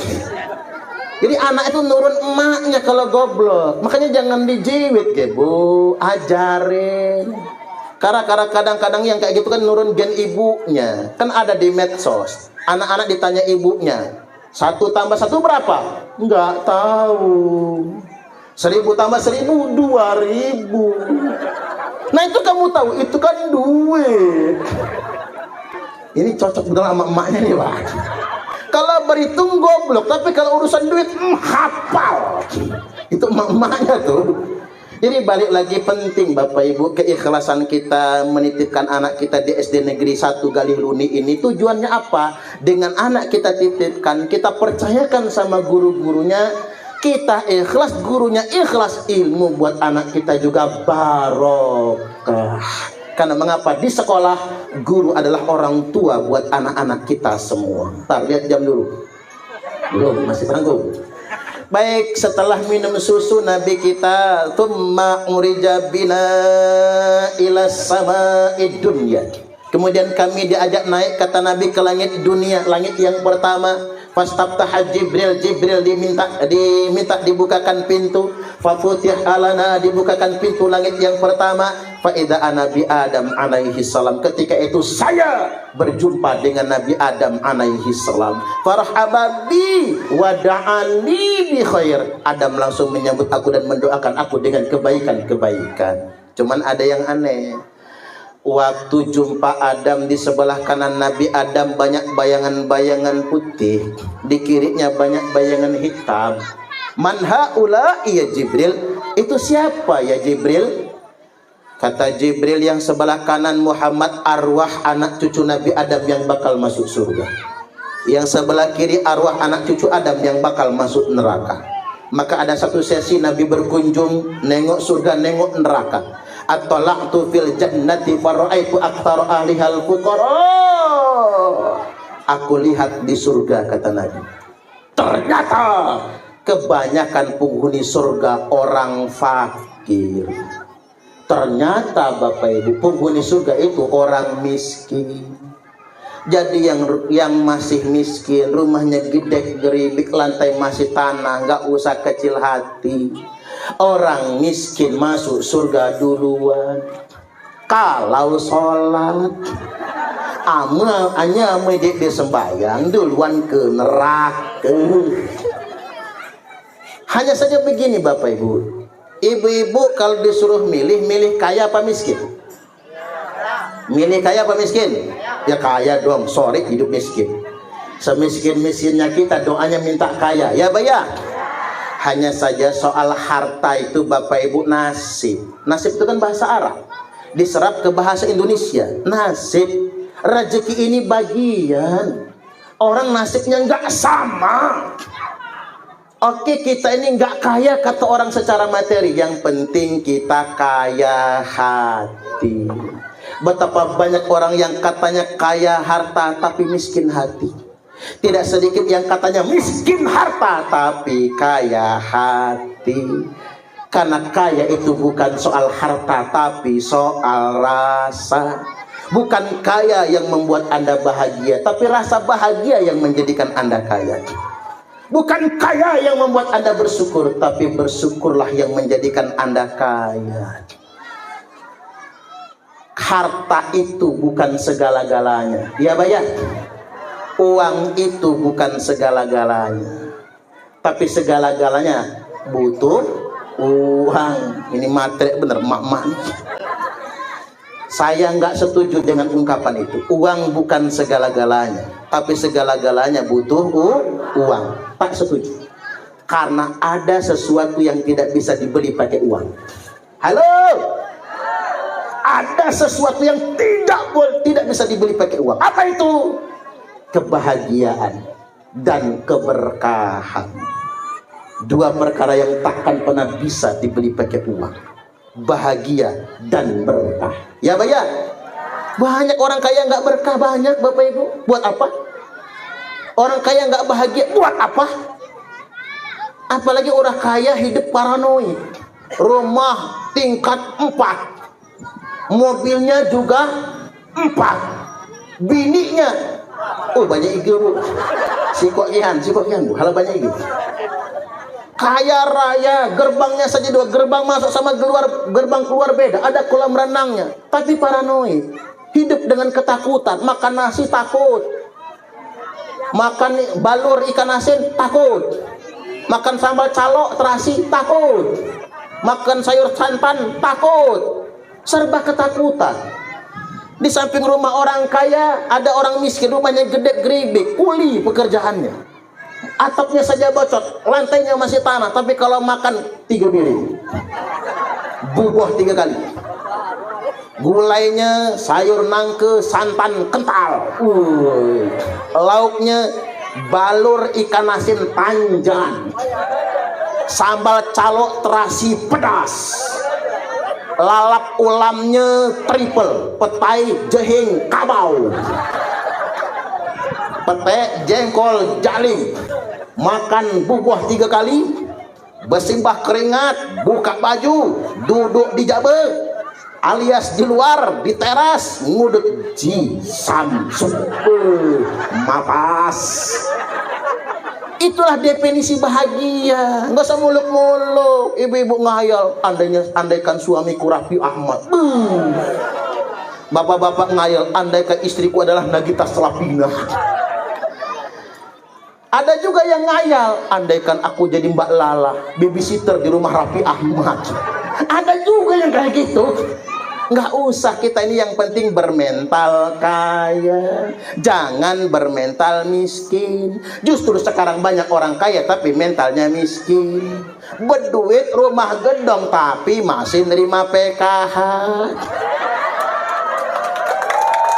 Jadi anak itu nurun emaknya kalau goblok. Makanya jangan dijiwit ya Bu, ajarin. Karena kadang-kadang yang kayak gitu kan nurun gen ibunya. Kan ada di medsos, anak-anak ditanya ibunya, 1 tambah 1 berapa? Nggak tahu. 1000 tambah 1000 2000. Nah itu kamu tahu, itu kan duit. Ini cocok betul sama emaknya nih Pak. Kalau berhitung goblok, tapi kalau urusan duit hafal. Itu emak-emaknya tuh. Jadi balik lagi, penting Bapak Ibu, keikhlasan kita menitipkan anak kita di SD Negeri 1 Galihuni ini. Tujuannya apa? Dengan anak kita titipkan, kita percayakan sama guru-gurunya, kita ikhlas, gurunya ikhlas, ilmu buat anak kita juga barokah. Karena mengapa? Di sekolah guru adalah orang tua buat anak-anak kita semua. Ntar lihat jam dulu. Belum, masih tanggung. Baik, setelah minum susu Nabi kita, tsumma urija bina ila sama'id dunya. Kemudian kami diajak naik, kata Nabi, ke langit dunia, langit yang pertama. Fastaftaha Jibril, Jibril diminta dibukakan pintu. Fafutih alana, dibukakan pintu langit yang pertama. Faida Nabi Adam alaihi salam. Ketika itu saya berjumpa dengan Nabi Adam alaihi salam. Farhaba bi wa da'ani bi khair. Adam langsung menyambut aku dan mendoakan aku dengan kebaikan-kebaikan. Cuman ada yang aneh. Waktu jumpa Adam, di sebelah kanan Nabi Adam banyak bayangan-bayangan putih, di kirinya banyak bayangan hitam. Man haula ya Jibril? Itu siapa ya Jibril? Kata Jibril, yang sebelah kanan Muhammad, arwah anak cucu Nabi Adam yang bakal masuk surga. Yang sebelah kiri arwah anak cucu Adam yang bakal masuk neraka. Maka ada satu sesi Nabi berkunjung, nengok surga, nengok neraka. At-talaqtu fil jannati faraitu aktsara ahlihal fuqara. Aku lihat di surga, kata Nabi, ternyata kebanyakan penghuni surga orang fakir. Ternyata Bapak Ibu, penghuni surga itu orang miskin. Jadi yang masih miskin, rumahnya gede geribik, lantai masih tanah, nggak usah kecil hati. Orang miskin masuk surga duluan. Kalau sholat hanya medik di sembahyang duluan ke neraka. Hanya saja begini Bapak Ibu, ibu-ibu kalau disuruh milih kaya apa miskin? Milih kaya apa miskin? Ya kaya dong, sorry hidup miskin. Semiskin-miskinnya kita doanya minta kaya, ya bayar. Hanya saja soal harta itu Bapak Ibu nasib. Nasib itu kan bahasa Arab, diserap ke bahasa Indonesia. Nasib, rezeki ini bagian. Orang nasibnya nggak sama. Oke, kita ini nggak kaya kata orang secara materi. Yang penting kita kaya hati. Betapa banyak orang yang katanya kaya harta tapi miskin hati. Tidak sedikit yang katanya miskin harta tapi kaya hati. Karena kaya itu bukan soal harta tapi soal rasa. Bukan kaya yang membuat Anda bahagia, tapi rasa bahagia yang menjadikan Anda kaya. Bukan kaya yang membuat Anda bersyukur, tapi bersyukurlah yang menjadikan Anda kaya. Harta itu bukan segala-galanya. Ya bayar. Uang itu bukan segala-galanya, tapi segala-galanya butuh uang. Ini materi bener, mak-mak. Saya nggak setuju dengan ungkapan itu. Uang bukan segala-galanya, tapi segala-galanya butuh uang. Tak setuju. Karena ada sesuatu yang tidak bisa dibeli pakai uang. Halo? Ada sesuatu yang tidak bisa dibeli pakai uang. Apa itu? Kebahagiaan dan keberkahan. Dua perkara yang takkan pernah bisa dibeli pakai uang. Bahagia dan berkah. Ya bayar. Banyak orang kaya nggak berkah, banyak Bapak Ibu. Buat apa? Orang kaya nggak bahagia, buat apa? Apalagi orang kaya hidup paranoid. Rumah tingkat 4, mobilnya juga 4, bininya banyak igi Bu. Sikokian Bu, hal banyak igi. Kaya raya, gerbangnya saja 2, gerbang masuk sama gerbang keluar beda, ada kolam renangnya, tapi paranoid. Hidup dengan ketakutan, makan nasi takut, makan balur ikan asin takut, makan sambal calo terasi takut, makan sayur santan takut, serba ketakutan. Di samping rumah orang kaya ada orang miskin, rumahnya gede geribik, kuli pekerjaannya, atapnya saja bocor, lantainya masih tanah, tapi kalau makan 3 piring, bubuh 3 kali, gulainya sayur nangke santan kental, lauknya balur ikan asin panjang, sambal calo terasi pedas, lalap ulamnya triple, petai jehing kabau, pete jengkol jaling, makan bubuh 3 kali, bersimbah keringat, buka baju, duduk di jabe alias di luar di teras, ngudut ji samsung mapas. Itulah definisi bahagia. Nggak usah muluk-muluk. Ibu-ibu ngayal, andaikan suamiku Raffi Ahmad. Bapak-bapak ngayal, andaikan istriku adalah Nagita Slavina. Ada juga yang ngayal, andaikan aku jadi Mbak Lala, babysitter di rumah Raffi Ahmad. Ada juga yang kayak gitu. Nggak usah, kita ini yang penting bermental kaya, jangan bermental miskin. Justru sekarang banyak orang kaya tapi mentalnya miskin, berduit rumah gedong tapi masih nerima PKH.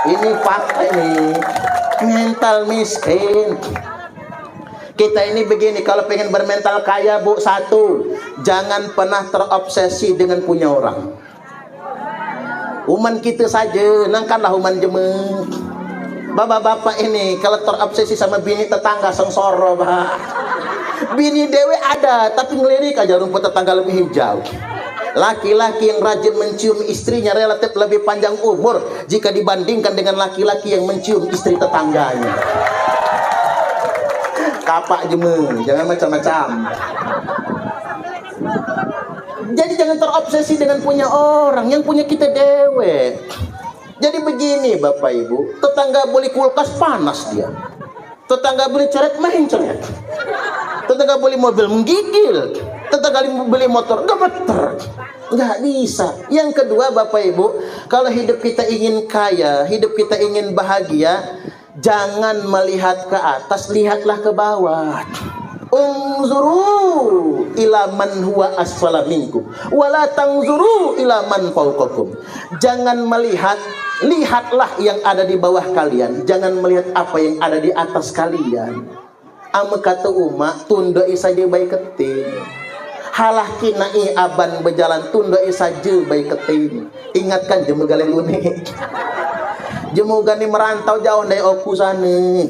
Ini fakta, ini mental miskin. Kita ini begini, kalau pengen bermental kaya Bu, 1, jangan pernah terobsesi dengan punya orang. Uman kita saja, nangkanlah uman jemeng. Bapak-bapak ini kalau terobsesi sama bini tetangga sengsoro, Pak. Bini dewe ada, tapi ngelirik aja rumput tetangga lebih hijau. Laki-laki yang rajin mencium istrinya relatif lebih panjang umur jika dibandingkan dengan laki-laki yang mencium istri tetangganya. Kapak jemeng, jangan macam-macam. Jadi jangan terobsesi dengan punya orang, yang punya kita dewe. Jadi begini Bapak Ibu, tetangga beli kulkas panas dia, tetangga beli ceret main ceret. Tetangga beli mobil menggigil, tetangga beli motor gemeter. Nggak bisa. Yang kedua Bapak Ibu, kalau hidup kita ingin kaya, hidup kita ingin bahagia, jangan melihat ke atas, lihatlah ke bawah. Unzuru ila man huwa asfala minkum wala tanzuru ila man fawqakum. Jangan melihat, lihatlah yang ada di bawah kalian, jangan melihat apa yang ada di atas kalian. Ame kata umat tundoi saja baik keting, halah kinai aban berjalan tundoi saja baik keting. Ingatkan jemu gale lunik, jemu gani merantau jauh dari oku sana.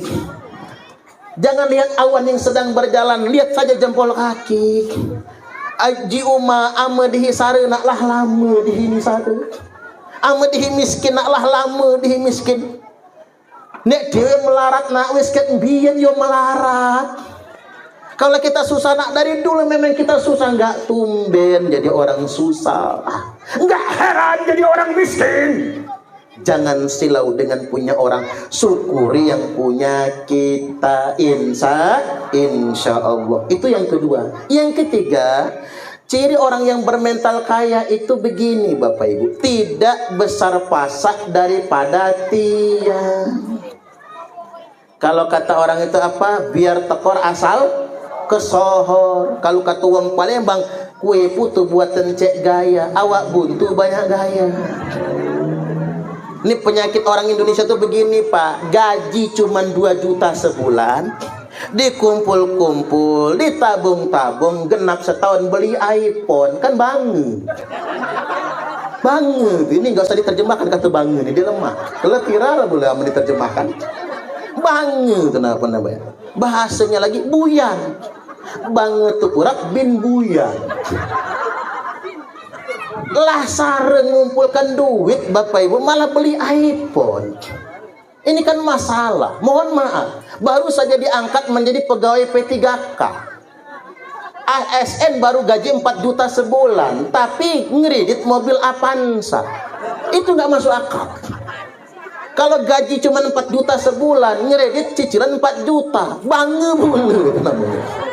Jangan lihat awan yang sedang berjalan, lihat saja jempol kaki. Aji uma ame dihi sare naklah lama dihi sare. Ame dihi miskin naklah lama dihi miskin. Nek dewe melarat nak wis ket mbiyen yo melarat. Kalau kita susah nak dari dulu memang kita susah, enggak tumben jadi orang susah. Enggak heran jadi orang miskin. Jangan silau dengan punya orang, syukuri yang punya kita. Insya Allah. Itu yang kedua. Yang ketiga, ciri orang yang bermental kaya itu begini Bapak Ibu, tidak besar pasak daripada tiang. Kalau kata orang itu apa? Biar tekor asal kesohor. Kalau kata uang Palembang, kue putu buatan cek gaya, awak buntu banyak gaya. Ini penyakit orang Indonesia tuh begini Pak, gaji cuman 2 juta sebulan, dikumpul-kumpul, ditabung-tabung, genap setahun beli iPhone, kan banget. Banget, ini nggak usah diterjemahkan kata banget, ini dia lemah. Kalau viral boleh diterjemahkan. Banget, kenapa namanya? Bahasanya lagi buyan. Banget tuh urak bin buyan. Lah sareng ngumpulkan duit Bapak Ibu malah beli iPhone. Ini kan masalah. Mohon maaf, baru saja diangkat menjadi pegawai P3K. ASN baru gaji 4 juta sebulan, tapi ngeredit mobil Avanza. Itu nggak masuk akal. Kalau gaji cuma 4 juta sebulan, ngeredit cicilan 4 juta. Bangga bulu namanya.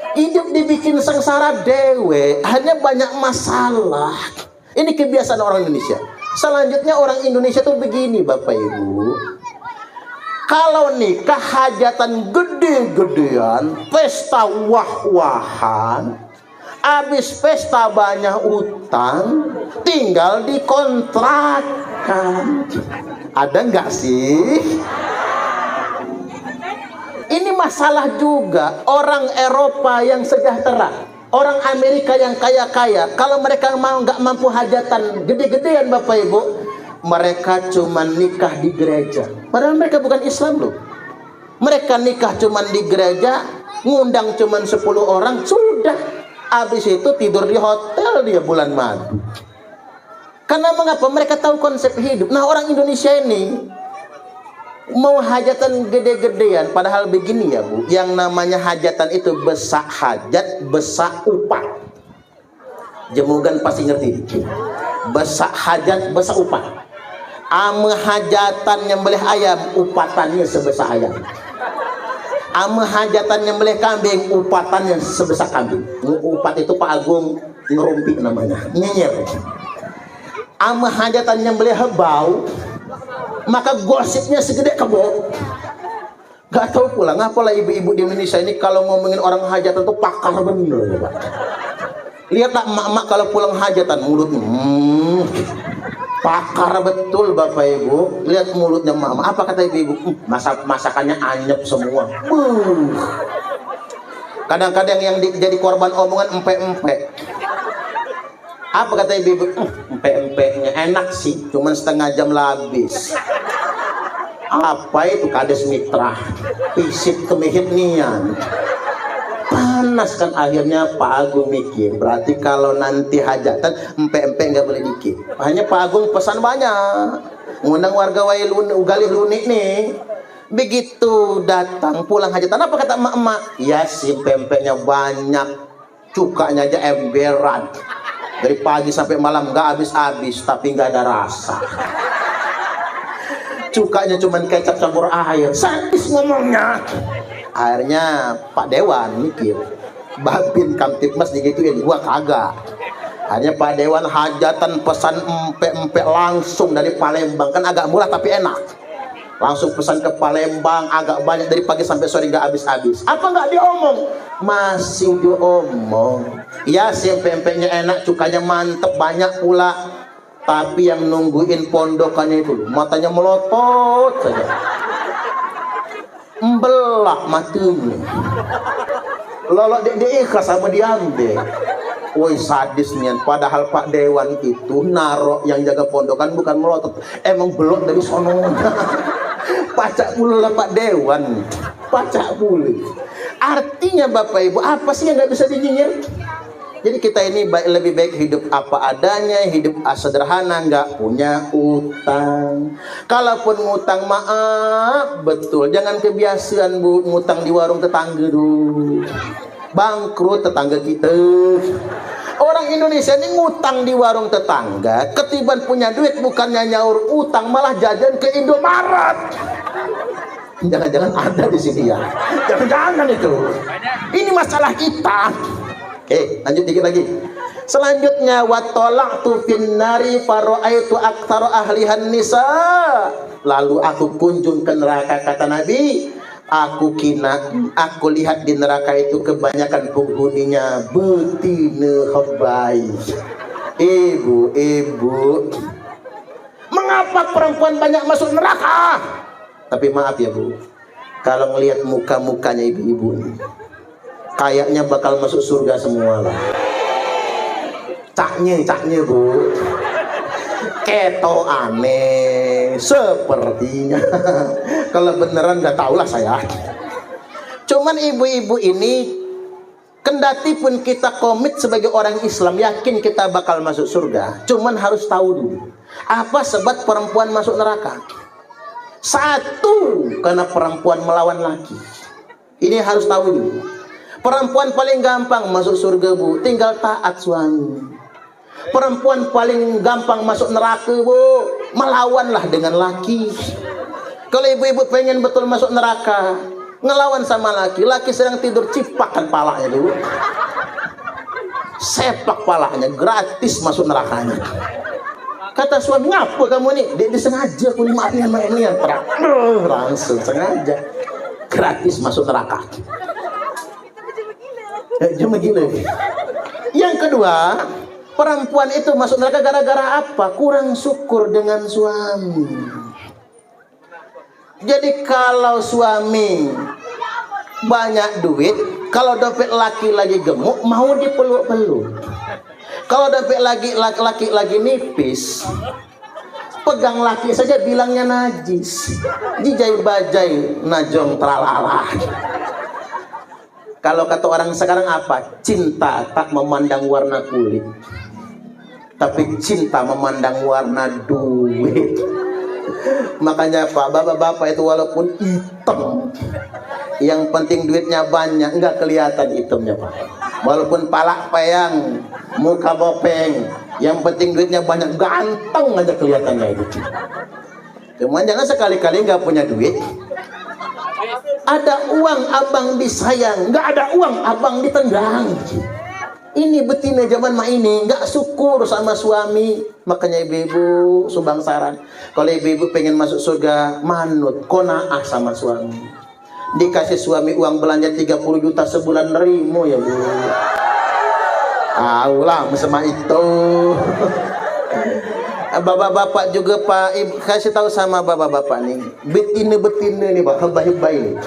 Hidup dibikin sengsara dewe, hanya banyak masalah. Ini kebiasaan orang Indonesia. Selanjutnya orang Indonesia tuh begini Bapak Ibu, kalau nikah hajatan gede-gedean, pesta wah-wahan, habis pesta banyak utang, tinggal dikontrakan. Ada nggak sih? Ini masalah juga. Orang Eropa yang sejahtera, orang Amerika yang kaya-kaya, kalau mereka mau nggak mampu hajatan gede-gedean Bapak Ibu, mereka cuma nikah di gereja. Padahal mereka bukan Islam loh. Mereka nikah cuma di gereja, ngundang cuma 10 orang, sudah. Habis itu tidur di hotel dia bulan madu. Karena mengapa? Mereka tahu konsep hidup. Nah orang Indonesia ini mau hajatan gede-gedean, padahal begini ya Bu, yang namanya hajatan itu besak hajat, besak upah. Jemugan pasti ngerti. Besak hajat, besak upah. Ame hajatan nyembelih ayam, upatannya sebesar ayam. Ame hajatan nyembelih kambing, upatannya sebesar kambing. Upat itu Pak Agung ngerumpi namanya, nyenyir. Ame hajatan nyembelih hebau, maka gosipnya segede kebo. Gak tahu pula ngapalah ibu-ibu di Indonesia ini kalau ngomongin orang hajatan tuh pakar bener ya Pak. Lihatlah emak-emak kalau pulang hajatan mulutnya pakar betul Bapak Ibu. Lihat mulutnya emak-emak. Apa kata ibu-ibu? Masakannya anyep semua. Kadang-kadang yang jadi korban omongan empe-empe. Apa kata ibu-ibu? Empe-empenya enak sih, cuman setengah jam lah habis. Apa itu kades mitra, pisit kemihit nian. Panas kan akhirnya Pak Agung mikir, berarti kalau nanti hajatan empe-empe nggak boleh dikit. Hanya Pak Agung pesan banyak, ngundang warga Galih Lunik nih. Begitu datang pulang hajatan, apa kata emak-emak? Ya si empe-empenya banyak, cukanya aja emberan. Dari pagi sampai malam nggak habis-habis, tapi nggak ada rasa. Cukanya cuman kecap campur air. Sadis ngomongnya. Akhirnya Pak Dewan mikir, Babin Kamtipmas digituin, gua kagak. Akhirnya Pak Dewan hajatan pesan empek-empek langsung dari Palembang, kan agak murah tapi enak. Langsung pesan ke Palembang agak banyak dari pagi sampai sore nggak habis-habis. Apa nggak diomong? Masih diomong. Ya si empek-empeknya enak, cukanya mantep, banyak pula. Tapi yang nungguin pondokannya itu matanya melotot saja, membelak matinya. Lolok dek ikhlas sama diambil. Woi sadis nian. Padahal Pak Dewan itu narok yang jaga pondokan bukan melotot, emang belok dari sono. Pacak pula lah Pak Dewan, pacak pula. Artinya Bapak Ibu, apa sih yang nggak bisa dinyinyir? Jadi kita ini lebih baik hidup apa adanya, hidup sederhana, nggak punya utang. Kalaupun ngutang, maaf betul, jangan kebiasaan Bu ngutang di warung tetangga dulu. Bangkrut tetangga kita. Orang Indonesia ini ngutang di warung tetangga, ketiban punya duit bukannya nyaur utang malah jajan ke Indomaret. Jangan-jangan ada di sini ya. Jangan-jangan itu. Ini masalah kita. Oke, lanjut dikit lagi. Selanjutnya watolaktu finnari faro'aitu aktsara ahlihan nisa. Lalu aku kunjung ke neraka, kata Nabi. Aku lihat di neraka itu kebanyakan penghuninya betina habai. Ibu, mengapa perempuan banyak masuk neraka? Tapi maaf ya Bu, kalau ngelihat muka-mukanya ibu-ibu ini, kayaknya bakal masuk surga semua lah. Caknya Bu, keto aneh sepertinya. Kalau beneran nggak tahu lah saya. Cuman ibu-ibu ini, kendati pun kita komit sebagai orang Islam, yakin kita bakal masuk surga, cuman harus tahu dulu apa sebab perempuan masuk neraka. Satu, karena perempuan melawan laki. Ini harus tahu dulu. Perempuan paling gampang masuk surga Bu, tinggal taat suami. Perempuan paling gampang masuk neraka Bu, melawanlah dengan laki. Kalau ibu-ibu pengen betul masuk neraka, ngelawan sama laki, laki sedang tidur, cipakkan palanya dulu, sepak palanya, gratis masuk nerakanya. Kata suami, ngapa kamu nih? Dia sengaja aku maafin sama ini yang terang. Langsung sengaja, gratis masuk neraka. Cuma gila. Yang kedua, perempuan itu masuk neraka gara-gara apa? Kurang syukur dengan suami. Jadi kalau suami banyak duit, kalau dompet laki lagi gemuk, mau dipeluk-peluk. Kalau dompet laki lagi nipis, pegang laki saja bilangnya najis. Jijai bajai najong tralala. Kalau kata orang sekarang apa? Cinta tak memandang warna kulit, tapi cinta memandang warna duit. Makanya Pak, bapak-bapak itu walaupun hitam, yang penting duitnya banyak, enggak kelihatan hitamnya Pak. Walaupun palak peyang, muka bopeng, yang penting duitnya banyak, ganteng aja kelihatannya itu. Cuman jangan sekali-kali nggak punya duit, ada uang abang disayang, nggak ada uang abang ditendang. Ini betina zaman mah ini nggak syukur sama suami. Makanya ibu-ibu sumbang saran, kalau ibu-ibu pengen masuk surga, manut qanaah sama suami. Dikasih suami uang belanja 30 juta sebulan, nerimo ya Bu. Aulah sama itu. Bapak-bapak juga Pak, Ibu kasih tahu sama bapak-bapak nih, betina nih Pak, hebah-hebah ini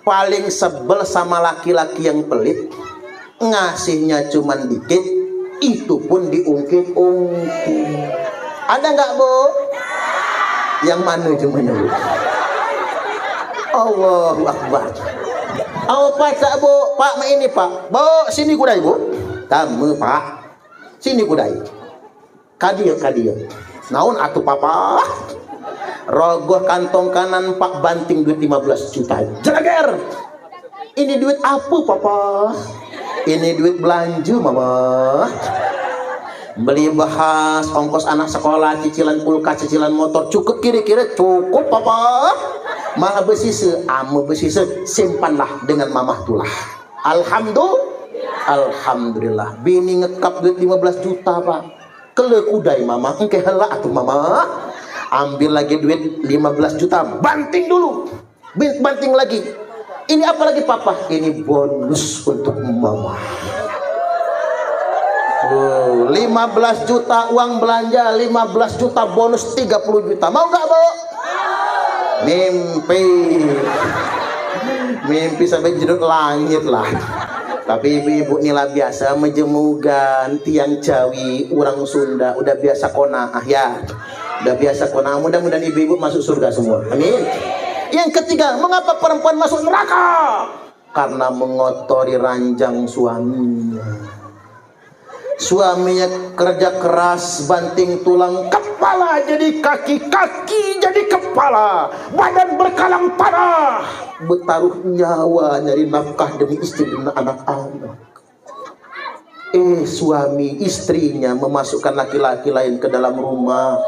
paling sebel sama laki-laki yang pelit, ngasihnya cuman dikit, itu pun diungkit-ungkit. Ada nggak Bu? Yang mana cumanya Bu? Allahu Akbar. Oh Pak, Bu, Pak ini Pak, Bu, sini kudai Bu. Tamu Pak, sini kudai. Kadio. Naon atuh Papa? Rogoh kantong kanan Pak, banting duit 15 juta. Jerager. Ini duit apa Papa? Ini duit belanja Mama. Beli bahas, ongkos anak sekolah, cicilan kulkas, cicilan motor, cukup kira-kira cukup Papa? Maha besise, ame besise, simpanlah dengan mamah tulah. Alhamdulillah. Bini ngekap duit 15 juta pak. Kele kudai mama, engke hela atuh mama. Ambil lagi duit 15 juta, banting dulu. Banting lagi. Ini apa lagi papa? Ini bonus untuk mama. 15 juta uang belanja, 15 juta bonus 30 juta. Mau gak bu? Mimpi sampai jedut langit lah. Tapi ibu-ibu nila biasa menjemugan tiang Jawi, orang Sunda udah biasa konaah ya. Udah biasa konaah. Mudah-mudahan ibu-ibu masuk surga semua. Amin. Yang ketiga, mengapa perempuan masuk neraka? Karena mengotori ranjang suaminya. Suaminya kerja keras, banting tulang, kepala jadi kaki, kaki jadi kepala, badan berkalang tanah, bertaruh nyawa nyari nafkah demi istri dan anak-anak. Suami istrinya memasukkan laki-laki lain ke dalam rumah.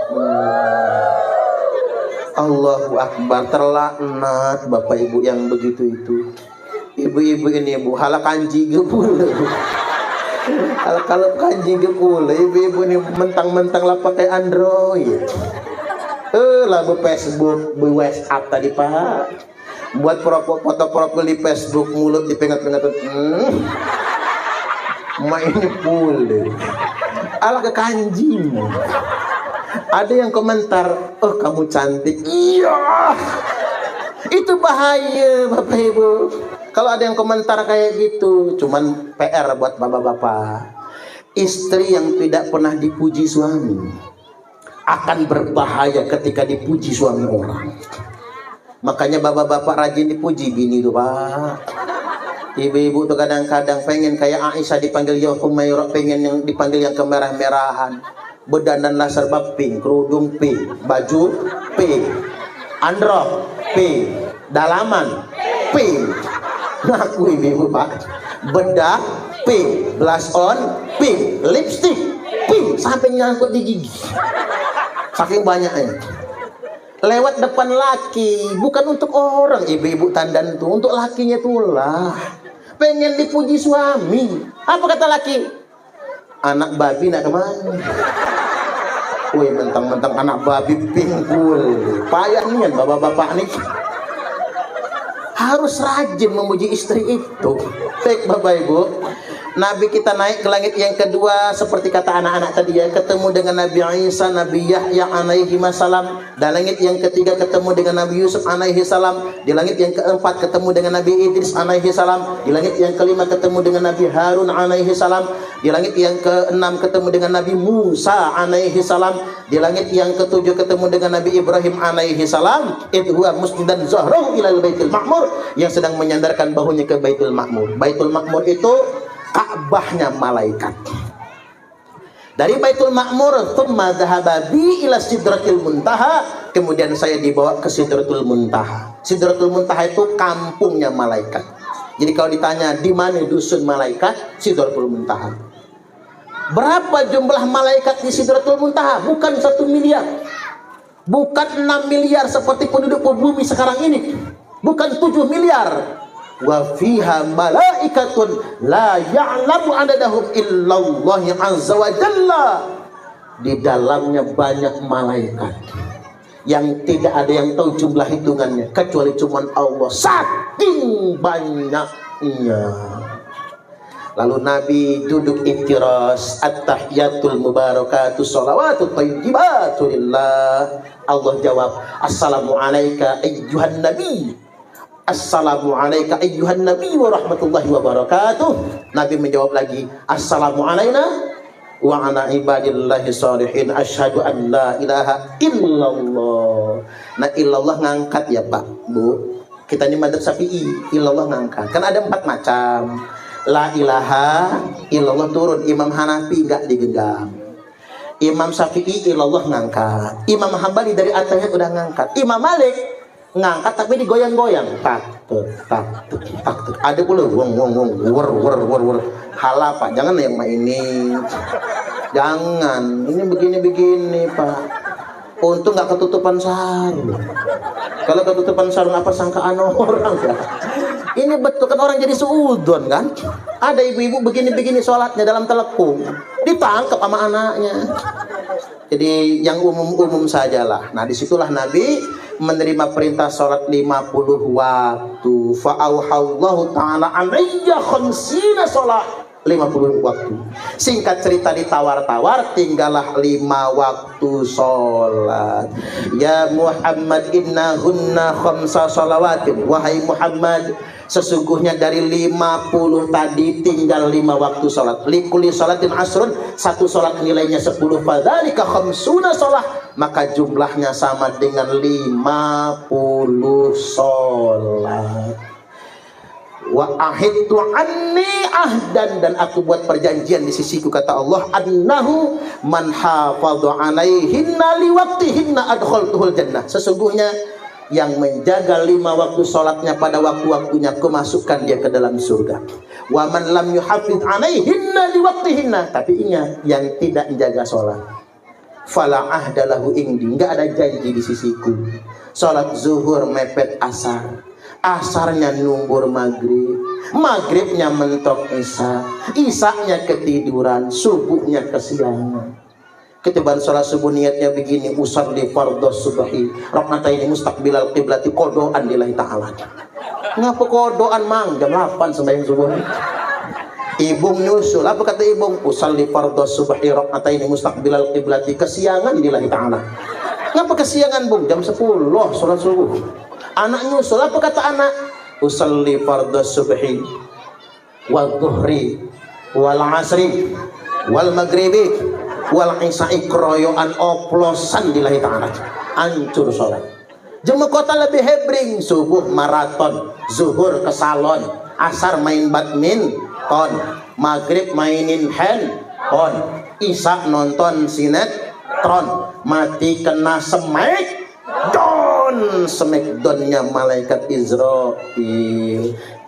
Allahu Akbar, terlaknat bapak ibu yang begitu itu. Ibu-ibu ini bu, halak kanji gebul. Kalau kanji gebul, ibu-ibu ini mentang-mentang lah pakai Android. Lah bu Facebook, bu WhatsApp tadi pak. Buat foto profil di Facebook, mulut dipengat-pengat. Ini pul. Ala ke kanjimu. Ada yang komentar, oh kamu cantik. Iya. Itu bahaya bapak ibu. Kalau ada yang komentar kayak gitu, cuman PR buat bapak-bapak. Istri yang tidak pernah dipuji suami akan berbahaya ketika dipuji suami orang. Makanya bapak-bapak rajin dipuji bini tuh pak. Ibu-ibu tuh kadang-kadang pengen kayak Aisyah dipanggil ya Humairah, pengen yang dipanggil yang kemerah-merahan. Bedandanlah serba pink, kerudung pink, baju pink, androk pink, dalaman pink. Ngaku ibu pak, bedak pink, blush on pink, lipstick pink, sampai nyangkut di gigi. Saking banyaknya. Lewat depan laki, bukan untuk orang. Ibu-ibu tandan tuh untuk lakinya tulah. Pengen dipuji suami. Apa kata laki? Anak babi nak kemana? Wih, mentang-mentang anak babi pingkul. Payah nih bapak-bapak nih. Harus rajin memuji istri itu. Baik bapak ibu, Nabi kita naik ke langit yang kedua seperti kata anak-anak tadi ya, ketemu dengan Nabi Isa, Nabi Yahya alaihi salam. Dan langit yang ketiga ketemu dengan Nabi Yusuf alaihi salam. Di langit yang keempat ketemu dengan Nabi Idris alaihi salam. Di langit yang kelima ketemu dengan Nabi Harun alaihi salam. Di langit yang keenam ketemu dengan Nabi Musa alaihi salam. Di langit yang ketujuh ketemu dengan Nabi Ibrahim alaihi salam. Itu huwa musnidan zahrahu ilal baitil ma'mur, yang sedang menyandarkan bahunya ke Baitul Ma'mur. Baitul Ma'mur itu Ka'bahnya malaikat. Dari Baitul Ma'mur, thumma dhahaba bi ila Sidratil Muntaha, kemudian saya dibawa ke Sidratul Muntaha. Sidratul Muntaha itu kampungnya malaikat. Jadi kalau ditanya di mana dusun malaikat, Sidratul Muntaha. Berapa jumlah malaikat di Sidratul Muntaha? Bukan 1 miliar. Bukan 6 miliar seperti penduduk bumi sekarang ini. Bukan 7 miliar. Wa fiha malaikatun la ya'lamu adadahum illallah azza wa jalla. Di dalamnya banyak malaikat yang tidak ada yang tahu jumlah hitungannya kecuali cuma Allah, saking banyaknya. Lalu Nabi duduk iftiras, at-tahiyatul mubarakatuh sholawatut thayyibatu lillah. Allah jawab, assalamu alayka ayyuhan nabi. Assalamu alayka ayyuhan nabi wa rahmatullahi wa barakatuh. Nabi menjawab lagi, assalamu alayna wa ala ibadillahi sholihin asyhadu an la ilaha illallah. Nah illallah ngangkat ya Pak Bu. Kita ini madzhab Syafi'i, illallah ngangkat. Kan ada 4 macam. La ilaha illallah turun. Imam Hanafi enggak digenggam. Imam Syafi'i illallah ngangkat. Imam Hambali dari at-tahiyat udah ngangkat. Imam Malik ngangkat tapi digoyang-goyang. Tak tak. Ada pula wong wer. Hala Pak, jangan yang main ini. Jangan. Ini begini-begini Pak. Untung nggak ketutupan sarung. Kalau ketutupan sarung apa sangkaan orang ya? Ini betul kan orang jadi suudon kan? Ada ibu-ibu begini-begini sholatnya dalam telekung, ditangkap sama anaknya. Jadi yang umum-umum sajalah. Nah disitulah Nabi menerima perintah sholat 50 waktu. Fa'auhallahu ta'ala alayya khamsina sholat 50 waktu. Singkat cerita ditawar-tawar, tinggallah 5 waktu sholat. Ya Muhammad innahunna khamsa sholawatin. Wahai Muhammad, sesungguhnya dari 50 tadi tinggal 5 waktu sholat. Likulli sholatin asrun, satu sholat nilainya 10. Fadzalika khamsuna sholat, maka jumlahnya sama dengan 50 sholat. Wa ahidtu anni ahdan, dan aku buat perjanjian di sisiku, kata Allah, annahu man hafadhu alaihinna liwaqtihinna adkhaltuhul jannah. Sesungguhnya yang menjaga 5 waktu sholatnya pada waktu-waktunya, aku masukkan dia ke dalam surga. Wa man lam yuhafidh alaihinna liwaqtihinna, tapi ingat, yang tidak menjaga sholat, fala ahdalahu indi, enggak ada janji di sisiku. Sholat zuhur mepet asar, asarnya numbur maghrib, maghribnya mentok isya, isyanya ketiduran, subuhnya kesiangan. Ketiban sholat subuh niatnya begini, usalli fardhos subhi rak'ataini mustaqbilal qiblati qodoan lillahi ta'ala. Ngapa qodoan mang jam 8 sembahyang subuh? Ibung nyusul, apa kata ibung? Usalli fardhos subhi rak'ataini mustaqbilal qiblati, kesiangan lillahi ta'ala. Ngapa kesiangan bung? Jam 10 sholat subuh. Anak nyusul, apa kata anak? Usalli fardhos subhi wal dhuhri wal asri wal maghribi wal isya'i, keroyokan oplosan lillahi ta'ala, hancur sholat. Jemu kota lebih hebring, subuh maraton, zuhur ke salon, asar main badminton, maghrib mainin handphone, isya nonton sinetron, mati kena semek don, smackdownnya malaikat Israel.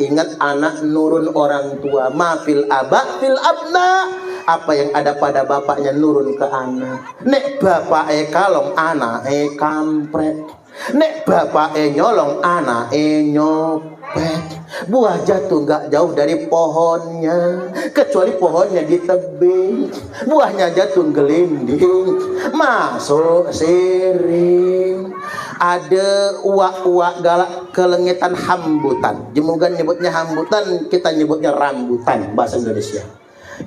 Ingat, anak nurun orang tua, mafil aba fil abna, apa yang ada pada bapaknya nurun ke anak. Nek bapak kalong, anak kampret. Nek bapak nyolong, anak nyopet. Buah jatuh gak jauh dari pohonnya, kecuali pohonnya di tebing. Buahnya jatuh gelinding, masuk siring. Ada uak-uak galak kelengetan hambutan. Jemugan nyebutnya hambutan, kita nyebutnya rambutan bahasa Indonesia.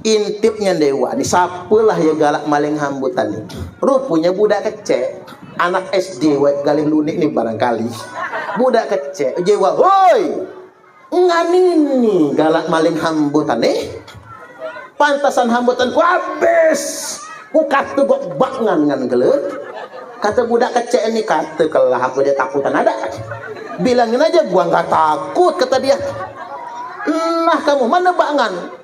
Intipnya dewa nih, sapulah ya galak maling hambutan nih. Rupanya budak kecil, anak SD galih lunik nih barangkali. Budak kecil jewa, hoi nganini galak maling hambutan nih. Pantasan hambutan ku habis, ku kata gok bangan ngan gelut. Kata budak kecil ini, kata kalau aku dia takutan ada, bilangin aja gua nggak takut, kata dia. Nah kamu mana bangan?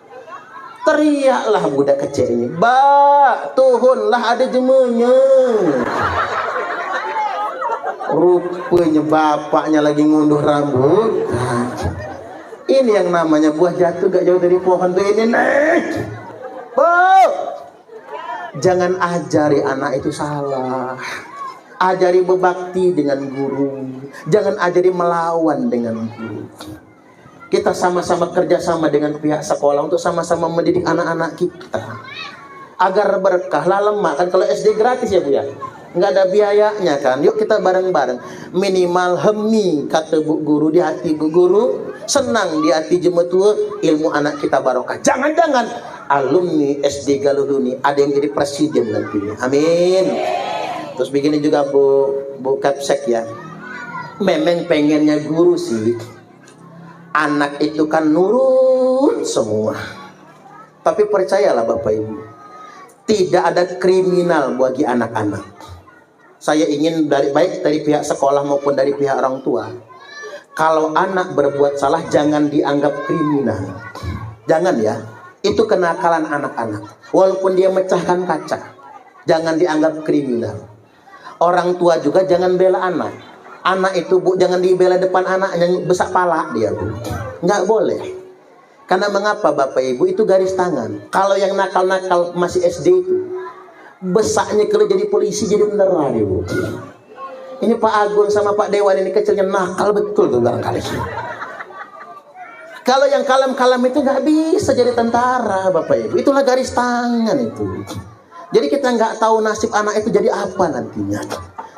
Teriaklah budak kecil ini, bak tuhunlah ada jemunya. Rupanya bapaknya lagi ngunduh rambut. Ini yang namanya buah jatuh gak jauh dari pohon tuh ini, naik. Jangan ajari anak itu salah. Ajari berbakti dengan guru. Jangan ajari melawan dengan guru. Kita sama-sama kerjasama dengan pihak sekolah untuk sama-sama mendidik anak-anak kita agar berkah. Lah lemak kan kalau SD gratis ya Bu ya, nggak ada biayanya kan. Yuk kita bareng-bareng, minimal hemi kata bu guru di hati bu guru, senang di hati jemetua, ilmu anak kita barokah. Jangan-jangan alumni SD Galuduni ada yang jadi presiden nantinya, amin. Terus begini juga Bu Kapsek ya, memang pengennya guru sih anak itu kan nurut semua, tapi percayalah Bapak Ibu, tidak ada kriminal bagi anak-anak. Saya ingin baik dari pihak sekolah maupun dari pihak orang tua, kalau anak berbuat salah jangan dianggap kriminal. Jangan ya, itu kenakalan anak-anak. Walaupun dia mecahkan kaca, jangan dianggap kriminal. Orang tua juga jangan bela anak. Anak itu Bu, jangan dibela depan anaknya, besak pala dia Bu. Nggak boleh. Karena mengapa Bapak Ibu, itu garis tangan. Kalau yang nakal-nakal masih SD itu, besaknya kalau jadi polisi jadi tentara dia, Bu. Ini Pak Agung sama Pak Dewan ini kecilnya nakal betul tuh barangkali. Kalau yang kalem-kalem itu nggak bisa jadi tentara, Bapak Ibu. Itulah garis tangan itu. Jadi kita nggak tahu nasib anak itu jadi apa nantinya.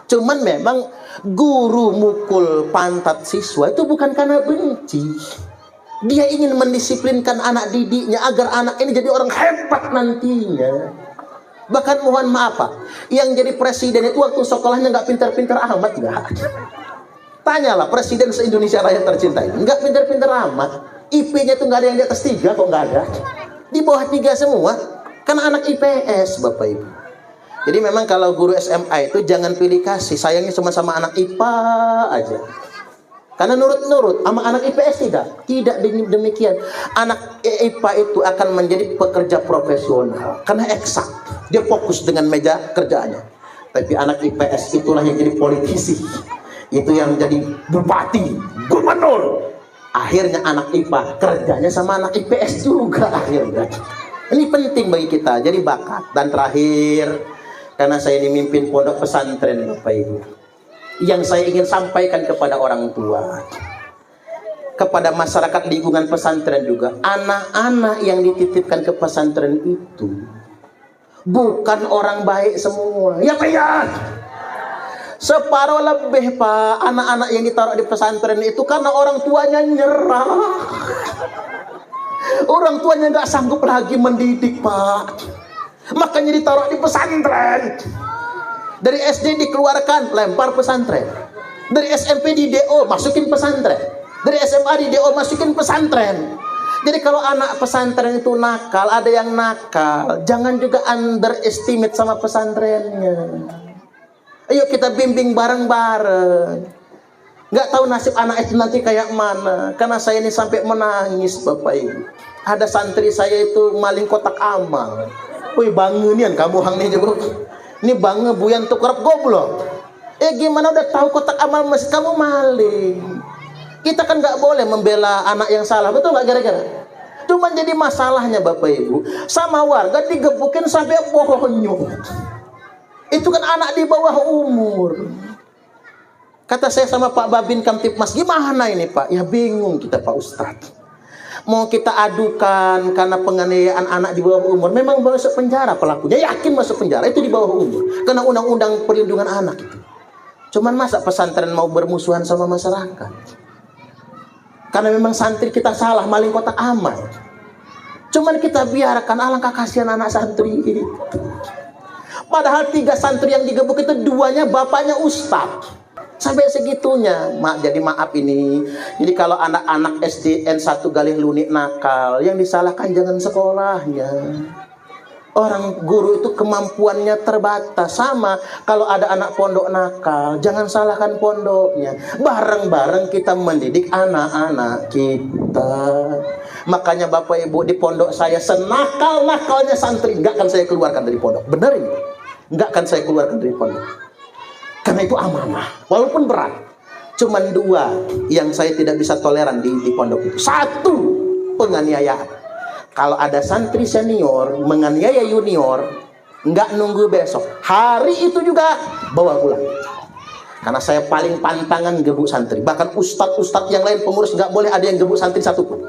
Cuman memang guru mukul pantat siswa itu bukan karena benci. Dia ingin mendisiplinkan anak didiknya agar anak ini jadi orang hebat nantinya. Bahkan mohon maaf Pak, yang jadi presiden itu waktu sekolahnya nggak pintar-pintar amat nggak. Tanyalah presiden se-Indonesia Raya tercinta ini, nggak pintar-pintar amat. IP-nya itu nggak ada yang di atas 3 kok, nggak ada. Di bawah 3 semua, karena anak IPS Bapak Ibu. Jadi memang kalau guru SMA itu jangan pilih kasih, sayangnya cuma sama anak IPA aja. Karena nurut-nurut, sama anak IPS tidak demikian. Anak IPA itu akan menjadi pekerja profesional, karena eksak. Dia fokus dengan meja kerjaannya. Tapi anak IPS itulah yang jadi politisi. Itu yang jadi bupati, gubernur. Akhirnya anak IPA kerjanya sama anak IPS juga akhirnya. Ini penting bagi kita, jadi bakat. Dan terakhir, karena saya ini mimpin pondok pesantren Bapak Ibu, yang saya ingin sampaikan kepada orang tua, kepada masyarakat lingkungan pesantren juga, anak-anak yang dititipkan ke pesantren itu bukan orang baik semua. Ya Pak ya. Separuh lebih Pak, anak-anak yang ditaruh di pesantren itu karena orang tuanya nyerah. Orang tuanya nggak sanggup lagi mendidik Pak, makanya ditaruh di pesantren. Dari SD dikeluarkan, lempar pesantren. Dari SMP di DO, masukin pesantren. Dari SMA di DO, masukin pesantren. Jadi kalau anak pesantren itu nakal, ada yang nakal, jangan juga underestimate sama pesantrennya. Ayo kita bimbing bareng-bareng. Nggak tahu nasib anak itu nanti kayak mana. Karena saya ini sampai menangis Bapak Ibu. Ada santri saya itu maling kotak amal. Wih bangga nian kamu hang nih juga. Ini bangga buyan tukerap goblok. Gimana udah tahu kotak amal masjid kamu maling. Kita kan nggak boleh membela anak yang salah, betul nggak gara-gara? Cuma jadi masalahnya Bapak Ibu, sama warga digebukin sampai bonyok. Itu kan anak di bawah umur. Kata saya sama Pak Babin Kamtipmas, gimana ini Pak? Ya bingung kita Pak Ustadz. Mau kita adukan karena penganiayaan anak di bawah umur, memang masuk penjara pelakunya, yakin masuk penjara, itu di bawah umur. Karena undang-undang perlindungan anak itu. Cuman masa pesantren mau bermusuhan sama masyarakat? Karena memang santri kita salah, maling kotak amal. Cuman kita biarkan, alangkah kasihan anak santri itu. Padahal 3 santri yang digebuk itu 2-nya bapaknya ustadz. Sampai segitunya, jadi maaf ini. Jadi kalau anak-anak SD N1 Galih Lunik nakal, yang disalahkan jangan sekolahnya. Orang guru itu kemampuannya terbatas. Sama kalau ada anak pondok nakal, jangan salahkan pondoknya. Bareng-bareng kita mendidik anak-anak kita. Makanya Bapak Ibu, di pondok saya senakal-nakalnya santri nggak akan saya keluarkan dari pondok. Benar ini? Nggak akan saya keluarkan dari pondok. Karena itu amanah, walaupun berat. Cuman 2 yang saya tidak bisa toleran di pondok itu. 1, penganiayaan. Kalau ada santri senior menganiaya junior, nggak nunggu besok, hari itu juga bawa pulang. Karena saya paling pantangan gebuk santri. Bahkan ustadz-ustadz yang lain pengurus nggak boleh ada yang gebuk santri satupun.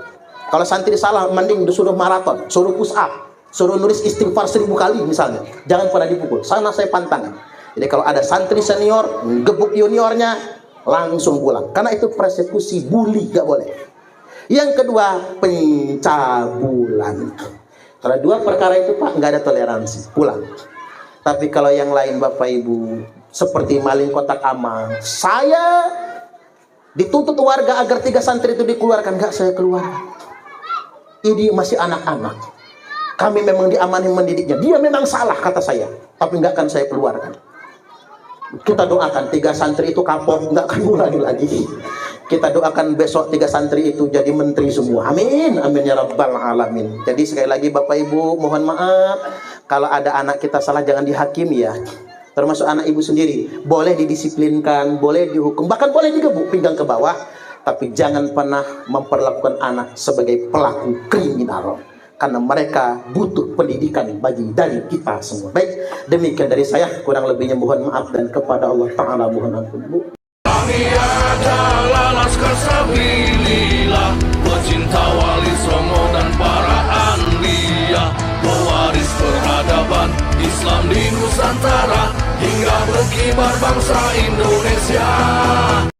Kalau santri salah, mending disuruh maraton, suruh push up, suruh nulis istighfar 1000 kali misalnya. Jangan pada dipukul. Sana saya pantangan. Jadi kalau ada santri senior gebuk juniornya, langsung pulang. Karena itu persekusi, bully, nggak boleh. Yang kedua, pencabulan. Kalau 2 perkara itu Pak, nggak ada toleransi, pulang. Tapi kalau yang lain Bapak Ibu, seperti maling kotak amal, saya dituntut warga agar 3 santri itu dikeluarkan, nggak saya keluarkan. Ini masih anak-anak. Kami memang diamani mendidiknya. Dia memang salah kata saya, tapi nggak akan saya keluarkan. Kita doakan 3 santri itu kapok, nggak akan ulangi lagi. Kita doakan besok 3 santri itu jadi menteri semua. Amin, amin ya rabbal alamin. Jadi sekali lagi Bapak Ibu, mohon maaf kalau ada anak kita salah, jangan dihakimi ya. Termasuk anak ibu sendiri, boleh didisiplinkan, boleh dihukum, bahkan boleh digebuk pinggang ke bawah. Tapi jangan pernah memperlakukan anak sebagai pelaku kriminal. karena mereka butuh pendidikan dari kita semua. Baik, demikian dari saya, kurang lebihnya mohon maaf, dan kepada Allah Ta'ala mohon ampun. Bu.
Kami adalah Laskar Sabilillah, pecinta Wali Songo dan para anbiya, pewaris peradaban Islam di Nusantara hingga berkibar bangsa Indonesia.